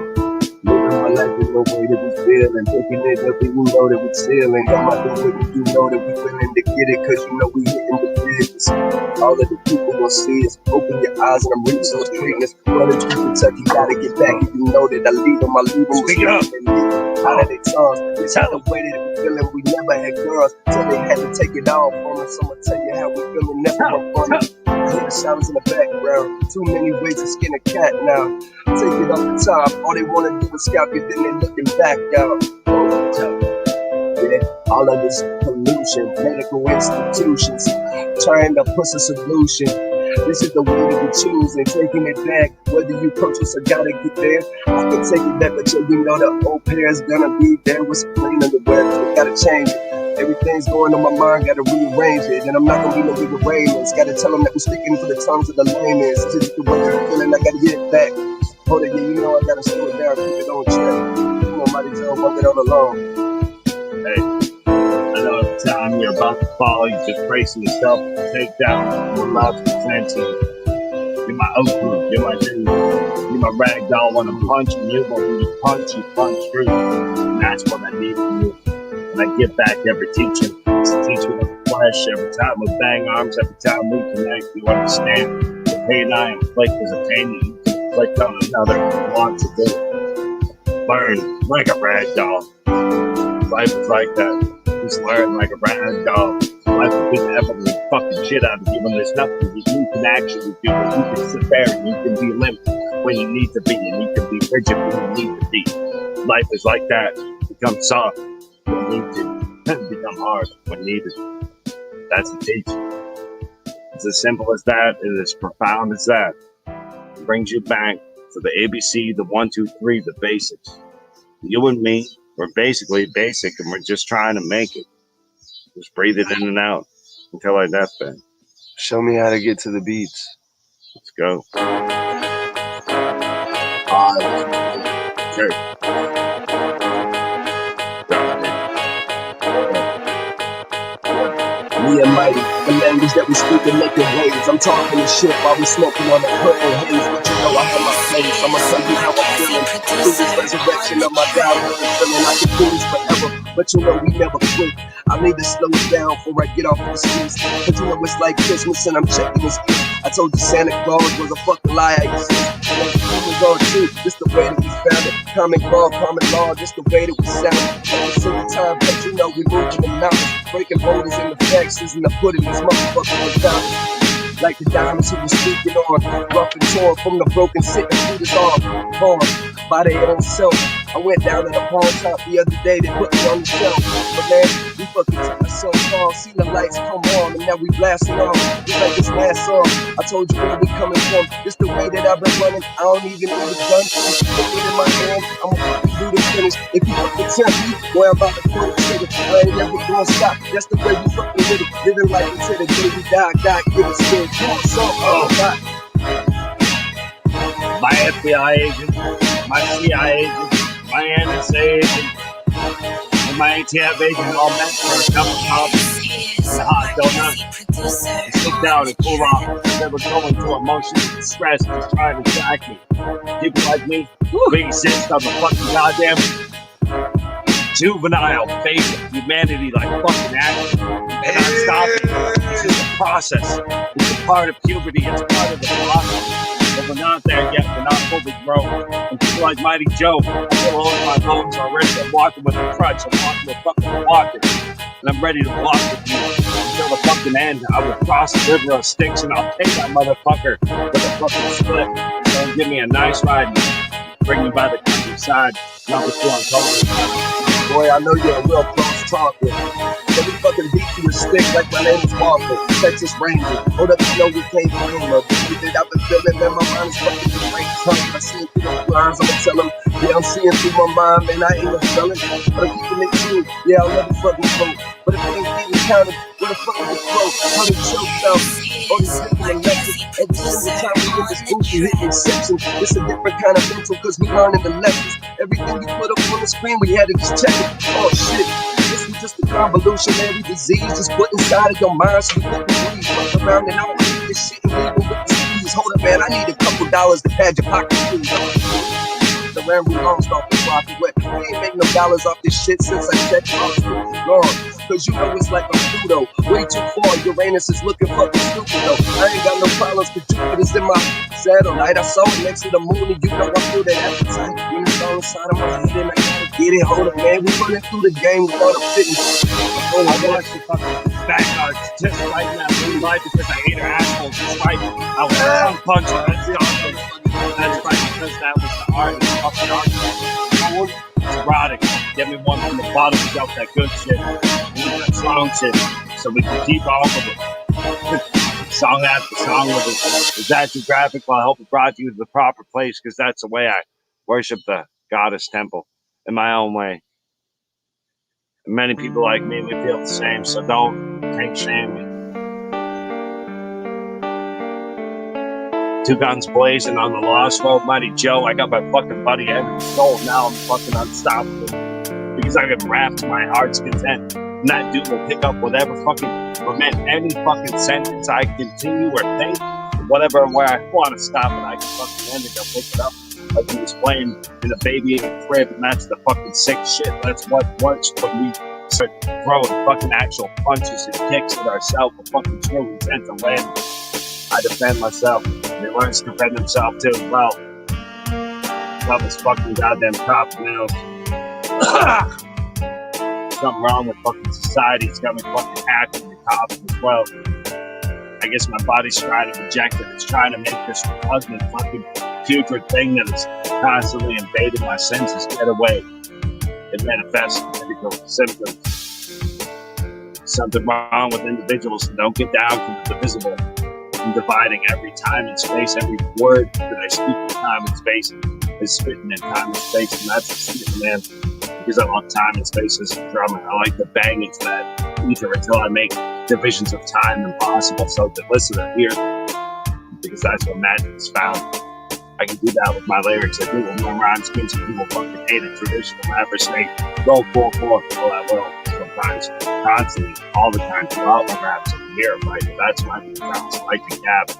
Living my life in the way that we feel and picking it up, and you know that we're stealing. Got my doing it, you know that we willing to get it, cause you know we hitting the business. All of the people will see is open your eyes and I'm reaching those treatments. Running through Kentucky, gotta get back, and you know that I leave them. Speak up. Out of their tongues. This is the way that we feeling. We never had girls, so they had to take it all from us. I'ma tell you how we feeling, never more fun. I hear the sounds in the background. Too many ways to skin a cat now. Take it off the top. All they wanna do is scalp you, then they looking back out. Yeah, all of this pollution, medical institutions trying to push a solution. This is the way that we choose and taking it back. Whether you purchase or gotta get there, I can take it back, but you know the old pair is gonna be there with some clean underwear. We gotta change it. Everything's going on my mind, gotta rearrange it. And I'm not gonna be no bigger ravens. Gotta tell them that we're speaking for the tongues of the laymen. This is the way that I'm feeling, I gotta get it back. Hold it, yeah, you know I gotta slow it down, keep it on track. Come on, Mighty Joe, walk it all along. Hey, I know at the time you're about to fall, you just bracing yourself to take down your lives present to you. You're my uncle, you're my dude. You're my rag doll when I'm punching you, but when you punch through. And that's what I need from you. And I give back every teaching. It's a teaching of the flesh. Every time we bang arms, every time we connect, you understand. The pain I inflict is a pain that you can inflict on another who wants to do. Learn like a rag doll. Life is like that. Just learn like a rag doll. Life will beat the ever fucking shit out of you when there's nothing that you can actually do. You can sit there and you can be limp when you need to be, and you can be rigid when you need to be. Life is like that. Become soft when needed, and become hard when needed. That's the teaching. It's as simple as that. It is as profound as that. It brings you back to the ABC, the 1, 2, 3, the basics. You and me, we're basically basic, and we're just trying to make it. Just breathe it in and out until our deathbed. Show me how to get to the beats. Let's go. Sure. Me and Mighty, the language that we speak and making waves. I'm talking this shit while we smoking on the purple haze. But you know I have my place. I'ma tell you how I'm feeling. Through this resurrection of my godhood, feeling I can do this forever. But you know we never quit. I need to slow it down before I get off the streets. Cause you know it's like Christmas and I'm checking this gift. I told you Santa Claus was a fucking lie. I used to on too, just the way that we found it. Common law, just the way that we sound it. Every single time, but you know we moving the mountains, breaking boulders in the facts, and the pudding this motherfucker without it. like the diamonds he was speaking on. Rough and torn from the broken sick and through his arm. Born by their own self. I went down to the pawn shop the other day, they put me on the shelf. But man, we fucking took us so far, see the lights come on, and now we blasting off. Just like this last song, I told you where we coming from. It's the way that I've been running, I don't even need a gun. Just put it in my hand, I'ma fucking do the finish. If you fucking tempt me, boy, I'm about to pull the trigger. I ain't never gonna stop, that's the way we fucking with it. Living life until the day we die, God give us good. My FBI agent, my CIA agent, my NSA agent, and my ATF agent all met for a cup of coffee and a hot donut. To sit down and cool off. They were going through emotional distress, just trying to track me. People like me, we exist on the fucking goddamn juvenile phase of humanity like fucking action. You cannot stop it. It's just a process. It's a part of puberty. It's part of the process. But we're not there yet. We're not fully grown. And people like Mighty Joe, I feel all of my bones already. I'm walking with a crutch. I'm walking with a fucking walker. And I'm ready to walk with you until the fucking end. I will cross the river of Styx and I'll take that motherfucker with a fucking split. So give me a nice ride and bring me by the countryside. Not with you on top. Boy, I know you're a real close talker. Let me fucking beat you with stick like my name is Walker, Texas Ranger. Hold up, you know we can't blame her. Everything I've been feeling, man, my mind is fucking deranged. I see it through the blinds, I'ma tell them. Yeah, I'm seeing through my mind, man, I ain't no selling. But I'm keeping it true, yeah, I'll never fucking vote. But if it ain't getting counted, where the fuck is the throat? How they choked out? All these different lessons. Every single time we get this booty hitting section, it's a different kind of mental, cause we learning the lessons. Everything we put up on the screen, we had to just check it. Oh shit, this was just a convolutionary disease just put inside of your mind so you couldn't breathe. Fuck around and I don't need this shit and leave it with the squeeze. Hold up, man, I need a couple dollars to pad your pocket, please. The Rambo lost off the profit. We ain't make no dollars off this shit since I said gone. Cause you know it's like a Pluto. Way too far, Uranus is looking fucking stupid though. I ain't got no problems cause Jupiter's in my satellite. I saw it next to the moon and you know I feel that appetite. When it's all inside of my head and I gotta get it. Hold up, man, we running through the game without a fitness. Oh, I watched the fucking backyard just right now. Right because I ate her asshole just right. I was tongue punching. That's right because that was the art of the fucking art. It's erotic. Get me one from the bottom shelf, that good shit. That strong shit. So we can keep on with it. Song after song with it. Is that too graphic? Well, I hope it brought you to the proper place because that's the way I worship the goddess temple in my own way. And many people like me, we feel the same, so don't take shame in it. Two guns blazing on the lost road, Mighty Joe. I got my fucking buddy Evan sold. Now I'm fucking unstoppable because I can rap to my heart's content. And that dude will pick up whatever fucking lament, any fucking sentence I continue or think, whatever where I want to stop it, I can fucking end it. They'll pick it up. Like he was playing in a baby in a crib, and that's the fucking sick shit. That's what works when we start throwing fucking actual punches and kicks at ourselves. A fucking true intent to land. I defend myself. They learn to defend themselves too as well. Love this fucking goddamn cop now. Something wrong with fucking society. It's got me fucking hacking the cops as well. I guess my body's trying to reject it. It's trying to make this repugnant fucking putrid thing that is constantly invading my senses get away. It manifests in physical symptoms. Something wrong with individuals that don't get down to the visible. I'm dividing every time and space. Every word that I speak in time and space is spitting in time and space. And that's a shit, man. Because I love time and space as a drummer. I like to bang into that ether until I make divisions of time impossible so the listener hears it. Because that's where magic is found. I can do that with my lyrics. I do it with my rhyme schemes. People fucking hate it. Traditional rappers say, go 4-4. Well, I will. Sometimes, constantly, all the time, throughout my raps. I can hear it, right? But that's my sounds. I like to gab,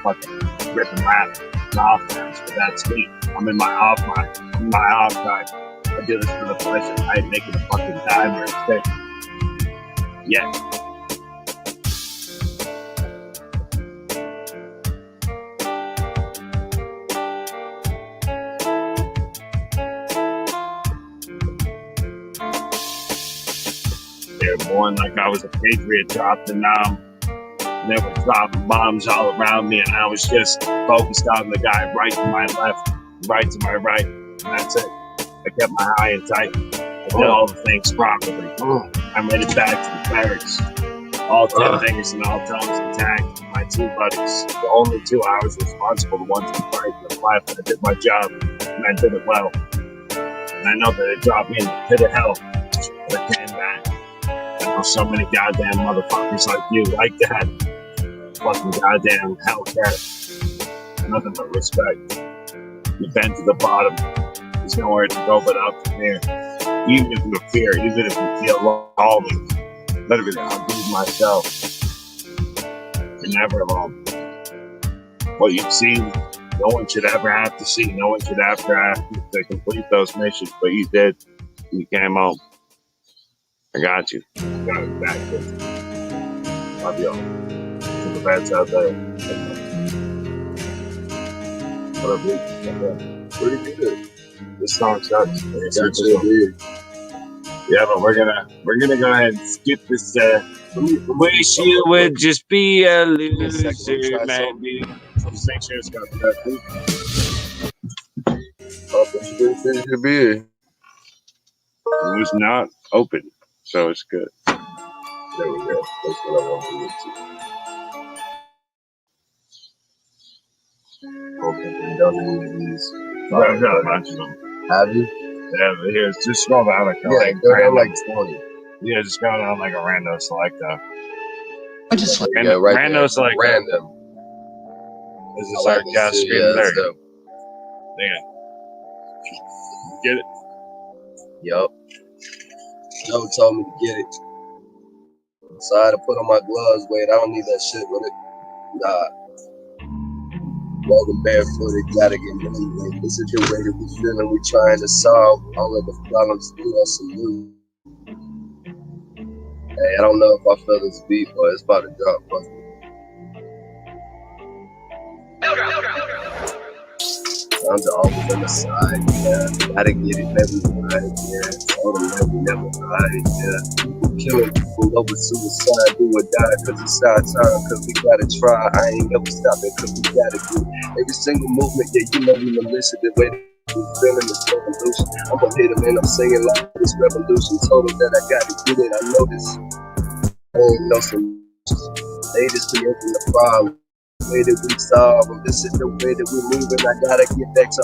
fucking rip and rap, and off times. But that's me. I'm in my off mind. I'm in my off time. I do this for the pleasure. I ain't making a fucking dime or a stick. Yeah. They were born like I was a patriot, dropped and now And they were dropping bombs all around me, and I was just focused on the guy right to my left, right to my right, and that's it. I kept my eye in tight. I did all the things properly. I made it back to the barracks. All 10 fingers and all toes intact. My 2 buddies, the only 2 I was responsible, the ones in the life. I did my job, and I did it well. And I know that it dropped me in the pit of hell, but I came back. I know so many goddamn motherfuckers like you like that. Fucking goddamn hellcat. Nothing but respect. You've been to the bottom. There's nowhere to go but up from here. Even if you fear, even if you feel lonely, literally, I'll do myself. You're never alone. What you've seen, no one should ever have to see. No one should ever have to complete those missions, but you did. You came home. I got you. I got you back, kids. Love y'all. To the vets out there. What up, dude? Pretty good. This song sucks. Yeah, but we're gonna go ahead and skip this. Wish you would just be a loser, maybe. Just make sure it's got that. It was not open, so it's good. There we go. That's what I want to get to. Okay, we don't need these. I've got a bunch of them. Have you? Yeah, but here, just scroll down like like 20. Yeah, just go down like a random select. I just random select. Random. This is our cast screen there. Yeah. Get it? Yup. Joe told me to get it. So I had to put on my gloves. Wait, I don't need that shit with it. Nah. Walking barefooted, gotta get moving. This is the way that we feeling. We trying to solve all of the problems through our solution. Hey, I don't know if I feel this beat, but it's about to drop. I'm always on the side, yeah. Gotta get it, never ride, yeah. Told them never ride, yeah. People killing people over suicide, do or die, cause it's our time, cause we gotta try. I ain't never stopping, cause we gotta do every single movement, yeah, you know we militia, the way we feeling this revolution. I'm gonna hit them and I'm singing like this revolution. Told them that I gotta get it, I know this. I ain't no solutions. They just creating the problem. Way that we solve them. This is the way that we moving. I gotta get back to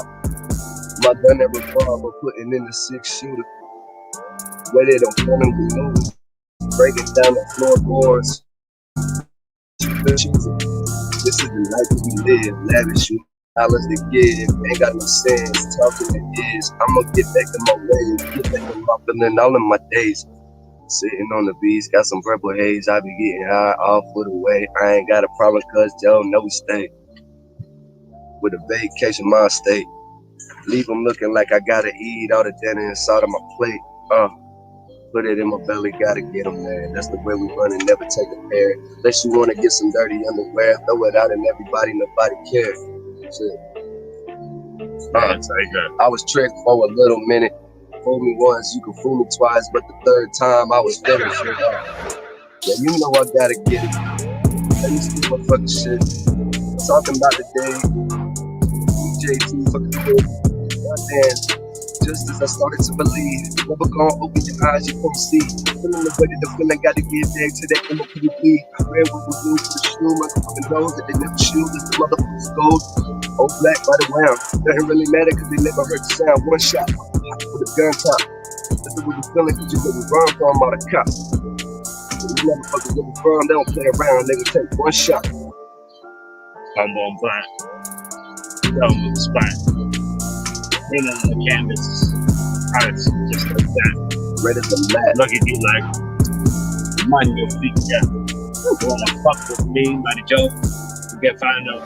my gun and revolver, putting in the 6-shooter. Way they don't feel them, we moving. Breaking down the floorboards. This is the life that we live. Lavish you dollars to give. Ain't got no sense. Talking it is. I'ma get back to my way. Get back to my feeling all of my days. Sitting on the beach, got some purple haze. I be getting high off for the way. I ain't got a problem, cause Joe know we stay with a vacation mind state. Leave them looking like I gotta eat all the dinner inside of my plate. Put it in my belly, gotta get them, man. That's the way we run and never take a pair. Unless you wanna get some dirty underwear, throw it out and nobody cares. Shit. I was tricked for a little minute. Fool me once, you can fool me twice, but the third time I was finished. Yeah, you know I gotta get it. Let me see my fucking shit. Talking about the day. JT fucking quick. Goddamn. Just as I started to believe, never gonna open your eyes, you won't see. Feeling the way that the feeling gotta get back to that MOPD. Ran with the blue for the shoe, my fucking nose that they never shoot, this motherfucker's gold. Old black by the round. Doesn't really matter cause they never heard the sound. One shot with a gun top. That's the way we feeling cause you know we run from all the cops. These motherfuckers where we from, they don't play around, they will take one shot. I'm on black. Don't move spot. In on the canvas. Alright, just like that. Red as a mat. Look at you like mind your feet, yeah. You wanna fuck with me, RealMightyJoe? You get find out.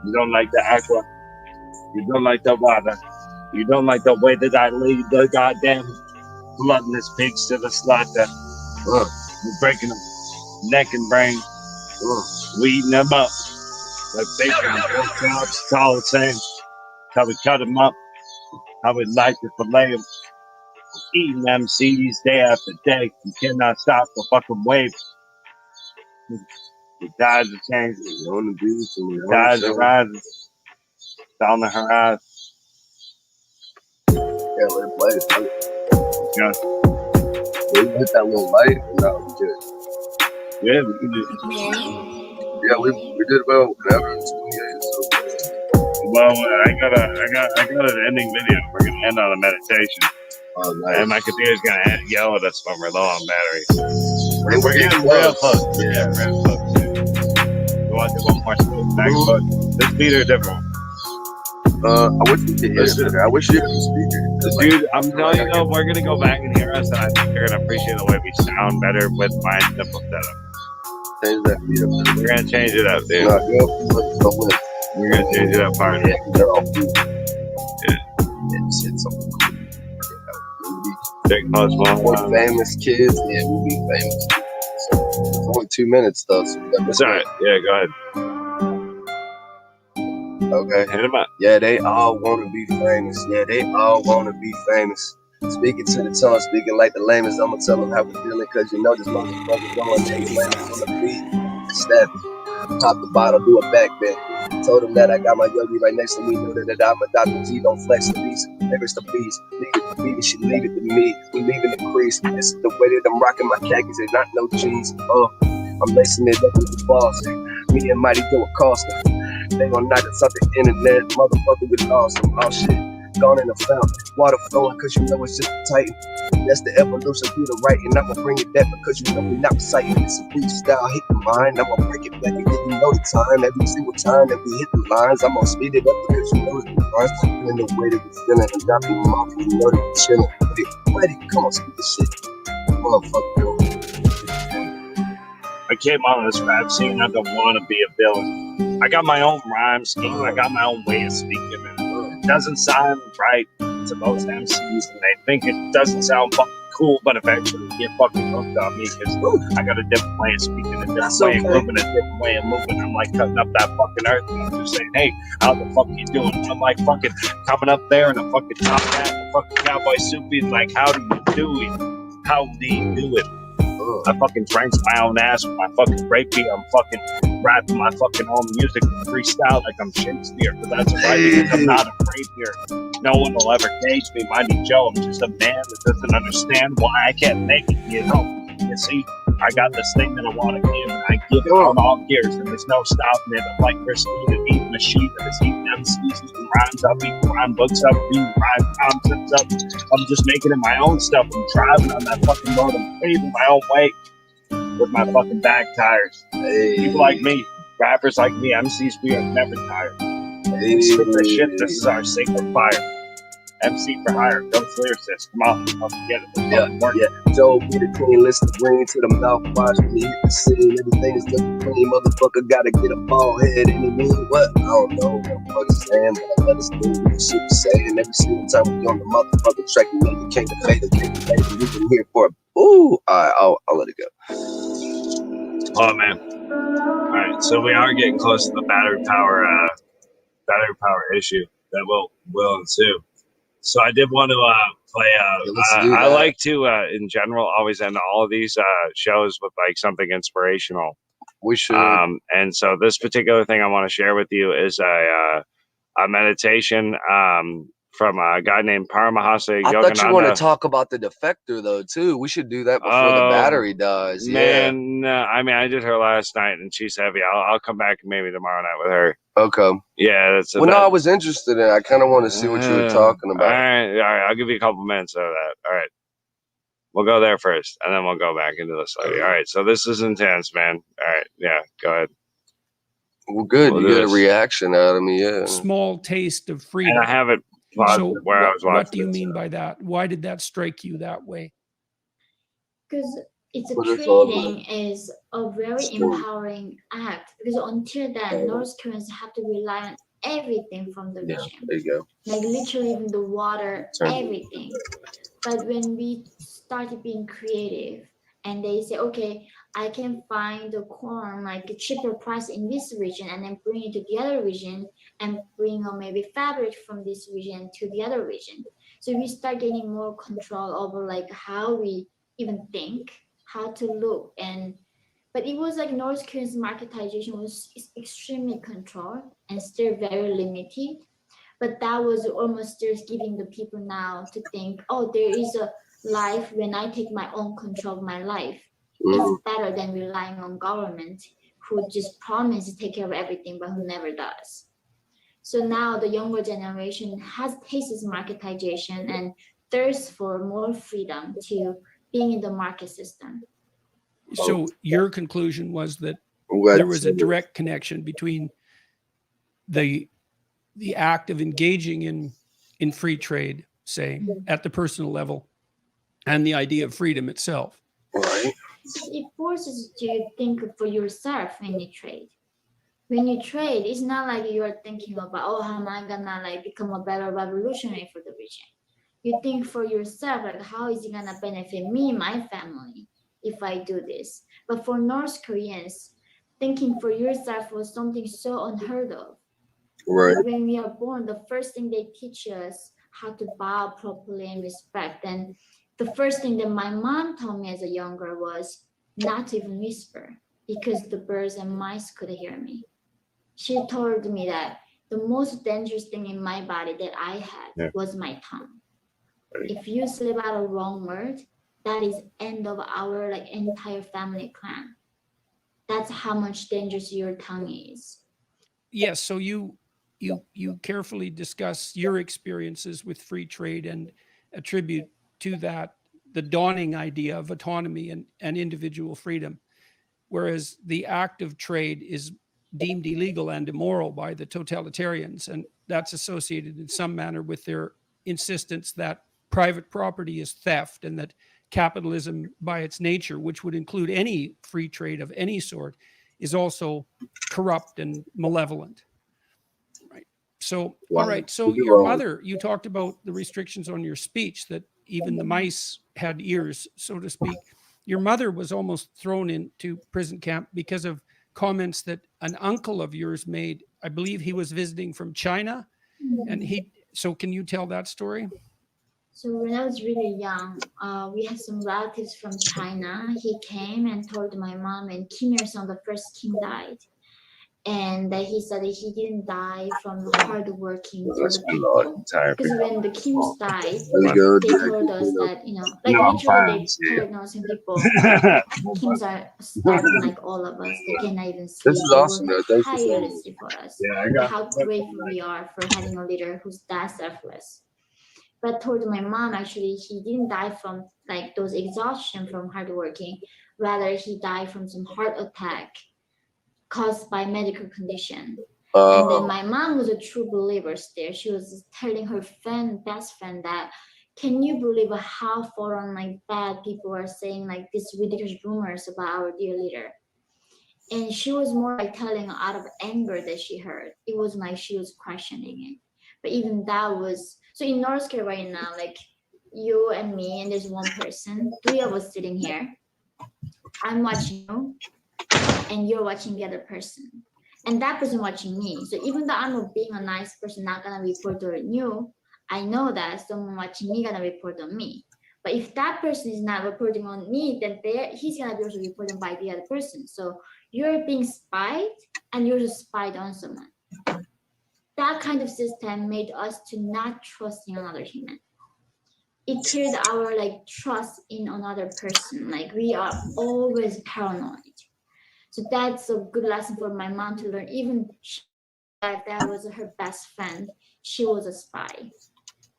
You don't like the aqua. You don't like the water. You don't like the way that I lead the goddamn bloodless pigs to the slaughter. We're breaking them neck and brain. We eating them up. Like bacon and pork chops, it's all the same. How we cut them up. How we like to fillet them. Eating them CDs day after day. You cannot stop the fucking wave. The tides are changing. The tides are rising down the horizon. Yeah, let it play. Yeah. We hit that little light and that was good. Yeah, we can do. Yeah, we did well. Whatever. It's 28. So. Well, I got an ending video. We're gonna end on a meditation. Oh, nice. And my computer's gonna yell at us when we're low on batteries. We're getting real close. Yeah, real close. We want to do one more back foot. This beat are different. I wish we could hear it. I wish you could speak it. Dude, I'm telling you though, we're gonna go back and hear us, and I think they're gonna appreciate the way we sound better with my simple setup. Change that beat up. We're gonna change it up, dude. No, we're gonna change it up hard. Yeah, they're all cool. Yeah. Shit, something cool. Big most more famous kids. Yeah, we'll be famous. So it's only 2 minutes though. So that's all right. Yeah, go ahead. Okay. Hit him up. Yeah, they all want to be famous. Yeah, they all want to be famous. Speaking to the tongue, speaking like the lamest. I'ma tell them how we feeling, cause you know this motherfucker going they lamest on the beat. Stab it. Pop the bottle, do a back bend. Told him that I got my yogi right next to me. Know that I'm a Dr. G, don't flex the beast. Never's the beast. Leave it to me, she leave it to me. We leaving the crease. This is the way that I'm rocking my khakis and not no jeans. I'm lacing it up with the boss. Me and Mighty Joe Acosta. They gon' knock us off the internet. Motherfucker, we awesome. Oh shit. Gone in the fountain. Water flowing, cause you know it's just a titan. That's the evolution through the writing. I'ma bring it back because you know we not reciting. It's a freestyle, hit the mind. I'ma break it back and give you know the time. Every single time that we hit the lines, I'm gonna speed it up because you know it's the lines. Feeling the way that we feeling and dropping them off. You know that we chilling. Ready, come on, speak this shit. Motherfucker. I came on this rap scene. I don't want to be a villain. I got my own rhyme scheme. I got my own way of speaking. It doesn't sound right to most MCs, and they think it doesn't sound fucking cool, but eventually you get fucking hooked on me because I got a different way of speaking, a different way of moving, a different way of moving. I'm like cutting up that fucking earth, and I'm just saying, hey, how the fuck you doing? I'm like fucking coming up there in a fucking top hat, and a fucking cowboy suit, being like, how do you do it? How do you do it? I fucking drank my own ass with my fucking breakbeat. I'm fucking rapping my fucking own music with freestyle like I'm Shakespeare. But that's right, because I'm not afraid here. No one will ever cage me, Mighty Joe. I'm just a man that doesn't understand why I can't make it, you know. You see, I got this thing that I want to give, and I give it on all gears, and there's no stopping it. I'm like Christine, an eating machine that is eating MCs, eating rhymes up, eating rhyme books up, eating rhyme concepts up. I'm just making it my own stuff. I'm driving on that fucking road. I'm paving my own way with my fucking back tires. People like me, rappers like me, MCs, we are never tired. Spit this shit. This is our sacred fire. MC for hire, ghost lyricist. Come on, let's get it. Yeah. Joe be the clean, listen green to the mouthwash when you hit the scene. Everything is looking clean, motherfucker. Gotta get a bald head and it mean what? I don't know what I'm fucking saying, but I understand what the shit you saying. Every single time we on the motherfucking track, you know you can't fade it, we've been here for it. Ooh, alright, I'll let it go. Oh man. Alright, so we are getting close to the battery power issue that will ensue. So I did want to play. I like to, in general, always end all of these shows with like something inspirational. We should. And so this particular thing I want to share with you is a meditation from a guy named Paramahasa Yogananda. I thought you want to talk about the defector though too. We should do that before the battery dies. Man, I mean, I did her last night and she's heavy. I'll come back maybe tomorrow night with her. Okay. Yeah, that's. Well, no, I was interested in. I kind of want to see what you were talking about. All right. I'll give you a couple minutes of that. All right. We'll go there first, and then we'll go back into this lady. All right. So this is intense, man. All right. Yeah. Go ahead. Well, good. You get a reaction out of me. Yeah. Small taste of freedom. And I have it. So where I was watching. What do you mean by that? Why did that strike you that way? Because trading is a very empowering act, because until then North Koreans have to rely on everything from the regime. There you go. Like literally even the water, everything. But when we started being creative and they say, okay, I can find the corn like a cheaper price in this region and then bring it to the other region and bring maybe fabric from this region to the other region. So we start getting more control over like how we even think, how to look, and But it was like North Korea's marketization was extremely controlled and still very limited. But that was almost just giving the people now to think, oh, there is a life when I take my own control of my life. It's better than relying on government who just promise to take care of everything, but who never does. So now the younger generation has tastes marketization and thirsts for more freedom to being in the market system. So your conclusion was that there was a direct connection between the act of engaging in free trade, say, at the personal level, and the idea of freedom itself. Right. It forces you to think for yourself when you trade. When you trade, it's not like you're thinking about, oh, how am I gonna like become a better revolutionary for the region? You think for yourself, like, how is it gonna benefit me, my family, if I do this? But for North Koreans, thinking for yourself was something so unheard of. Right. When we are born, the first thing they teach us how to bow properly and respect. And the first thing that my mom told me as a younger was not to even whisper because the birds and mice could hear me. She told me that the most dangerous thing in my body that I had was my tongue. If you slip out a wrong word, that is end of our like entire family clan. That's how much dangerous your tongue is. Yes. So you carefully discuss your experiences with free trade and attribute to that the dawning idea of autonomy and individual freedom, whereas the act of trade is deemed illegal and immoral by the totalitarians, and that's associated in some manner with their insistence that private property is theft and that capitalism by its nature, which would include any free trade of any sort, is also corrupt and malevolent. Right. So, all right. So your mother, you talked about the restrictions on your speech, that even the mice had ears, so to speak. Your mother was almost thrown into prison camp because of comments that an uncle of yours made. I believe he was visiting from China, and so can you tell that story? So when I was really young, we had some relatives from China. He came and told my mom, and Kim Il-sung, the first king, died. And he said that he didn't die from hard working for the people. Because when the Kims died, they told us that, you know, like literally they told Northern people, Kims are starving like all of us. They cannot even sleep. This is awesome, they though. work Thanks for tirelessly for us. How grateful we are for having a leader who's that selfless. But I told my mom, actually, he didn't die from like those exhaustion from hard working. Rather, he died from some heart attack caused by medical condition. And then my mom was a true believer still. She was telling her best friend that, can you believe how foreign like bad people are saying like these ridiculous rumors about our dear leader? And she was more like telling out of anger that she heard. It wasn't like she was questioning it. But even that was, so in North Korea right now, like you and me and there's one person, three of us sitting here. I'm watching you and you're watching the other person, and that person watching me. So even though I'm being a nice person, not gonna report on you, I know that someone watching me gonna report on me. But if that person is not reporting on me, then he's gonna be also reported by the other person. So you're being spied, and you're just spied on someone. That kind of system made us to not trust in another human. It killed our like trust in another person. Like we are always paranoid. So that's a good lesson for my mom to learn. Even that was her best friend, she was a spy.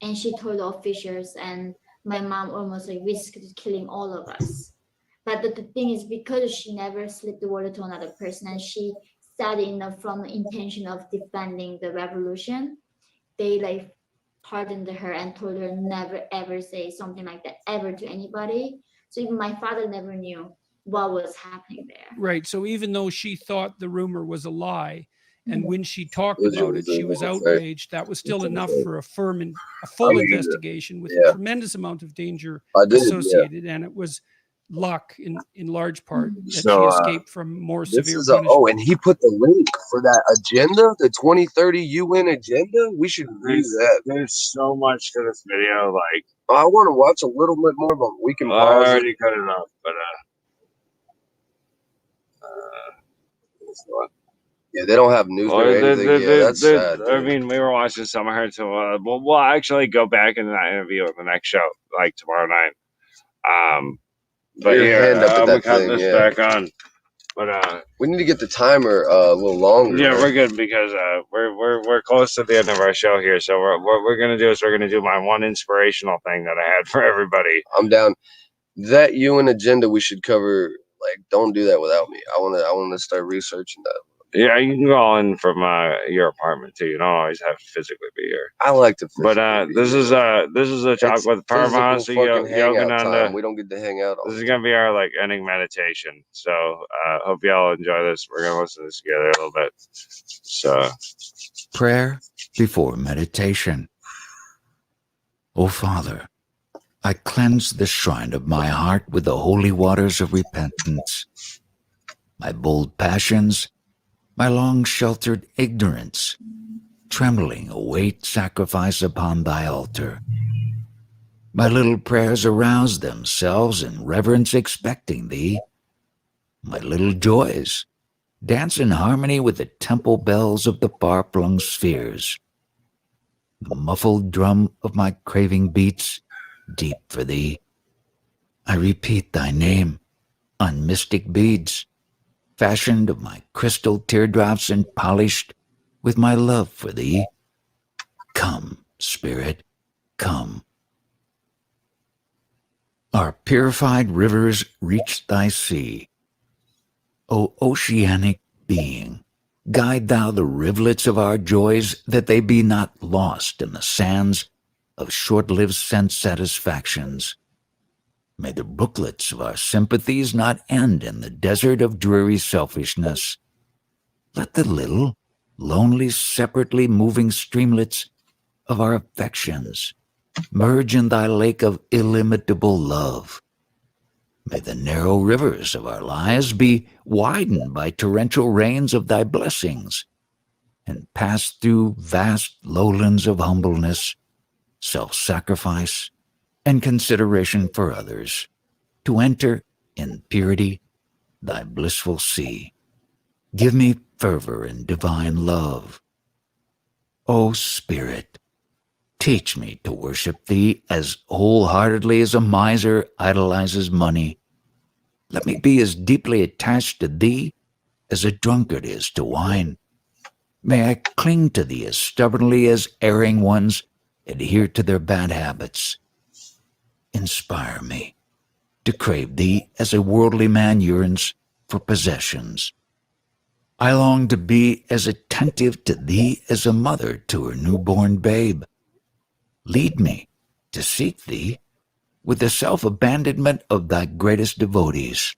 And she told the officials, and my mom almost like risked killing all of us. But the thing is, because she never slipped the word to another person, and she said from the intention of defending the revolution, they like pardoned her and told her never ever say something like that ever to anybody. So even my father never knew what was happening there. Right. So even though she thought the rumor was a lie, and when she talked about it, she was outraged, that was still enough for a full investigation with a tremendous amount of danger associated. And it was luck in large part that she escaped from more severe punishment. And he put the link for that agenda, the 2030 UN agenda. We should read that. There's so much to this video. Like, I want to watch a little bit more, but we can pause. I already cut it off, but Yeah, they don't have news or anything. Yeah, that's sad. I mean, we were watching some of her to. We'll actually go back into that interview with the next show, like tomorrow night. But Your yeah, hand up at I'm gonna that cut thing, this yeah. back on. But we need to get the timer a little longer. Yeah, right? we're good because we're close to the end of our show here. So what we're gonna do is we're gonna do my one inspirational thing that I had for everybody. I'm down. That UN agenda we should cover. Like, don't do that without me. I wanna start researching that. Yeah, you can call in from your apartment too. You don't always have to physically be here. I like to. But this is a talk with Paramahansa Yogananda. We don't get to hang out. This is gonna be our like ending meditation. So hope y'all enjoy this. We're gonna listen to this together a little bit. So prayer before meditation. O Father, I cleanse the shrine of my heart with the holy waters of repentance. My bold passions, my long-sheltered ignorance, trembling await sacrifice upon thy altar. My little prayers arouse themselves in reverence expecting thee. My little joys dance in harmony with the temple bells of the far-flung spheres. The muffled drum of my craving beats deep for thee. I repeat thy name on mystic beads, fashioned of my crystal teardrops and polished with my love for thee. Come, Spirit, come. Our purified rivers reach thy sea. O oceanic being, guide thou the rivulets of our joys that they be not lost in the sands of short-lived sense satisfactions. May the brooklets of our sympathies not end in the desert of dreary selfishness. Let the little, lonely, separately moving streamlets of our affections merge in thy lake of illimitable love. May the narrow rivers of our lives be widened by torrential rains of thy blessings, and pass through vast lowlands of humbleness, self-sacrifice, and consideration for others, to enter in purity thy blissful sea. Give me fervor and divine love. O Spirit, teach me to worship thee as wholeheartedly as a miser idolizes money. Let me be as deeply attached to thee as a drunkard is to wine. May I cling to thee as stubbornly as erring ones adhere to their bad habits. Inspire me to crave thee as a worldly man yearns for possessions. I long to be as attentive to thee as a mother to her newborn babe. Lead me to seek thee with the self-abandonment of thy greatest devotees.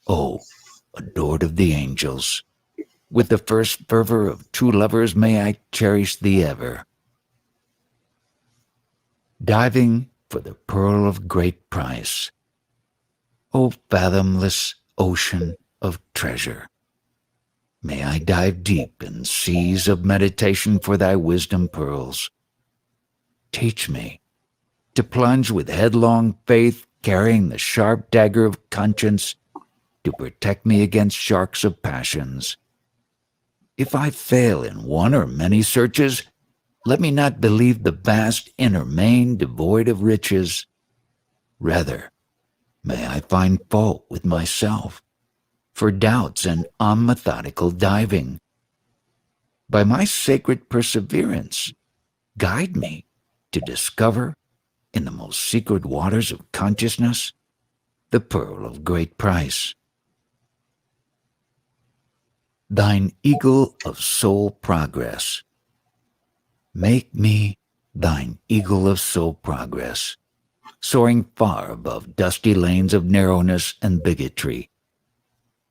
O adored of the angels, with the first fervor of true lovers may I cherish thee ever. Diving for the pearl of great price, O fathomless ocean of treasure, may I dive deep in seas of meditation for thy wisdom pearls. Teach me to plunge with headlong faith, carrying the sharp dagger of conscience to protect me against sharks of passions. If I fail in one or many searches, let me not believe the vast inner main devoid of riches. Rather, may I find fault with myself for doubts and unmethodical diving. By my sacred perseverance, guide me to discover in the most secret waters of consciousness the pearl of great price. Thine eagle of soul progress. Make me thine eagle of soul progress, soaring far above dusty lanes of narrowness and bigotry.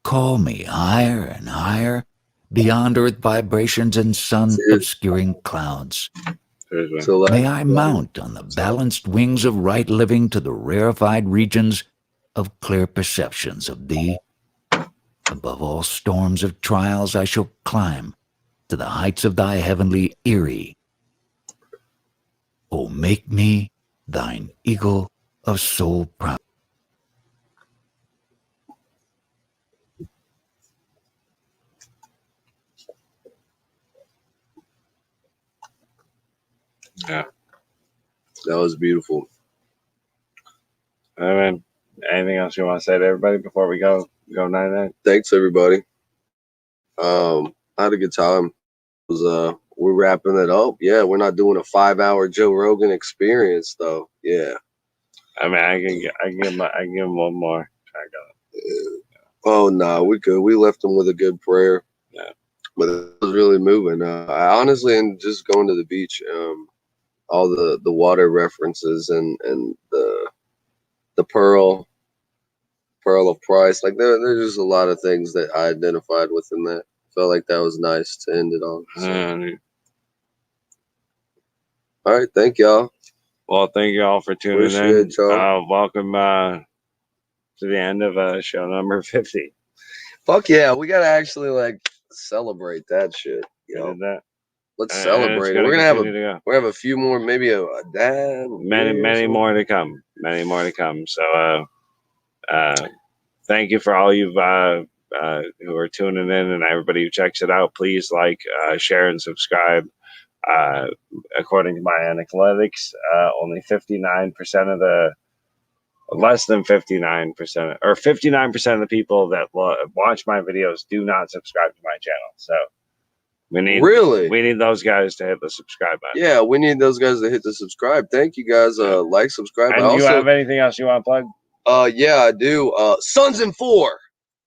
Call me higher and higher, beyond earth vibrations and sun-obscuring clouds. May I mount on the balanced wings of right living to the rarefied regions of clear perceptions of thee. Above all storms of trials I shall climb to the heights of thy heavenly eyrie. O make me thine eagle of soul Yeah. That was beautiful. I mean, anything else you want to say to everybody before we go night-night? Thanks, everybody. I had a good time. It was, we're wrapping it up. Yeah, we're not doing a 5-hour Joe Rogan experience, though. Yeah. I mean, I can give him one more. Oh, no, we could. We left him with a good prayer. Yeah. But it was really moving. I honestly, and just going to the beach, all the water references and the pearl of price, like there's just a lot of things that I identified with in that. Felt like that was nice to end it on. So. All right, thank y'all. Well, thank you all for tuning Appreciate in. y'all. Welcome to the end of show number 50. Fuck yeah, we gotta actually like celebrate that shit. Did that. Let's celebrate it. We're gonna have a few more, maybe a dab. Many more to come. Many more to come. So thank you for all you who are tuning in and everybody who checks it out. Please like, share, and subscribe. According to my analytics, only 59% of the less than 59% or 59% of the people that watch my videos do not subscribe to my channel. So we need those guys to hit the subscribe button. Yeah, we need those guys to hit the subscribe. Thank you guys. Like, subscribe. And do you have anything else you want to plug? Yeah, I do. Sons in 4.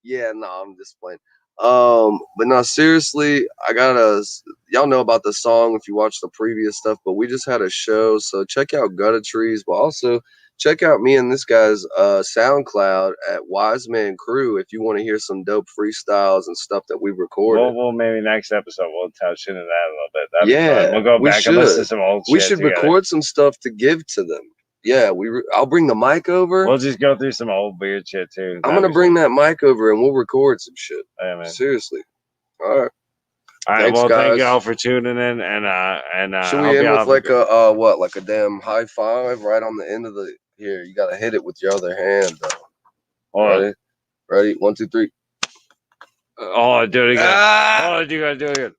Yeah, no, I'm just playing. But no, seriously, y'all know about the song if you watch the previous stuff, but we just had a show, so check out Gutta Trees, but also check out me and this guy's SoundCloud at Wise Man Crew if you want to hear some dope freestyles and stuff that we've recorded. Well, maybe next episode we'll touch into that a little bit. That'd be fun. We'll go back and listen to some old shit. We should record some stuff to give to them. Yeah, I'll bring the mic over. We'll just go through some old weird shit too. I'm gonna bring that mic over and we'll record some shit. Yeah, man. Seriously. All right. Thanks, well, guys. Thank you all for tuning in, and should we end with like a damn high five right on the end of the here? You gotta hit it with your other hand though. Ready? 1, 2, 3. Oh, do it again. Oh, you gotta do it again.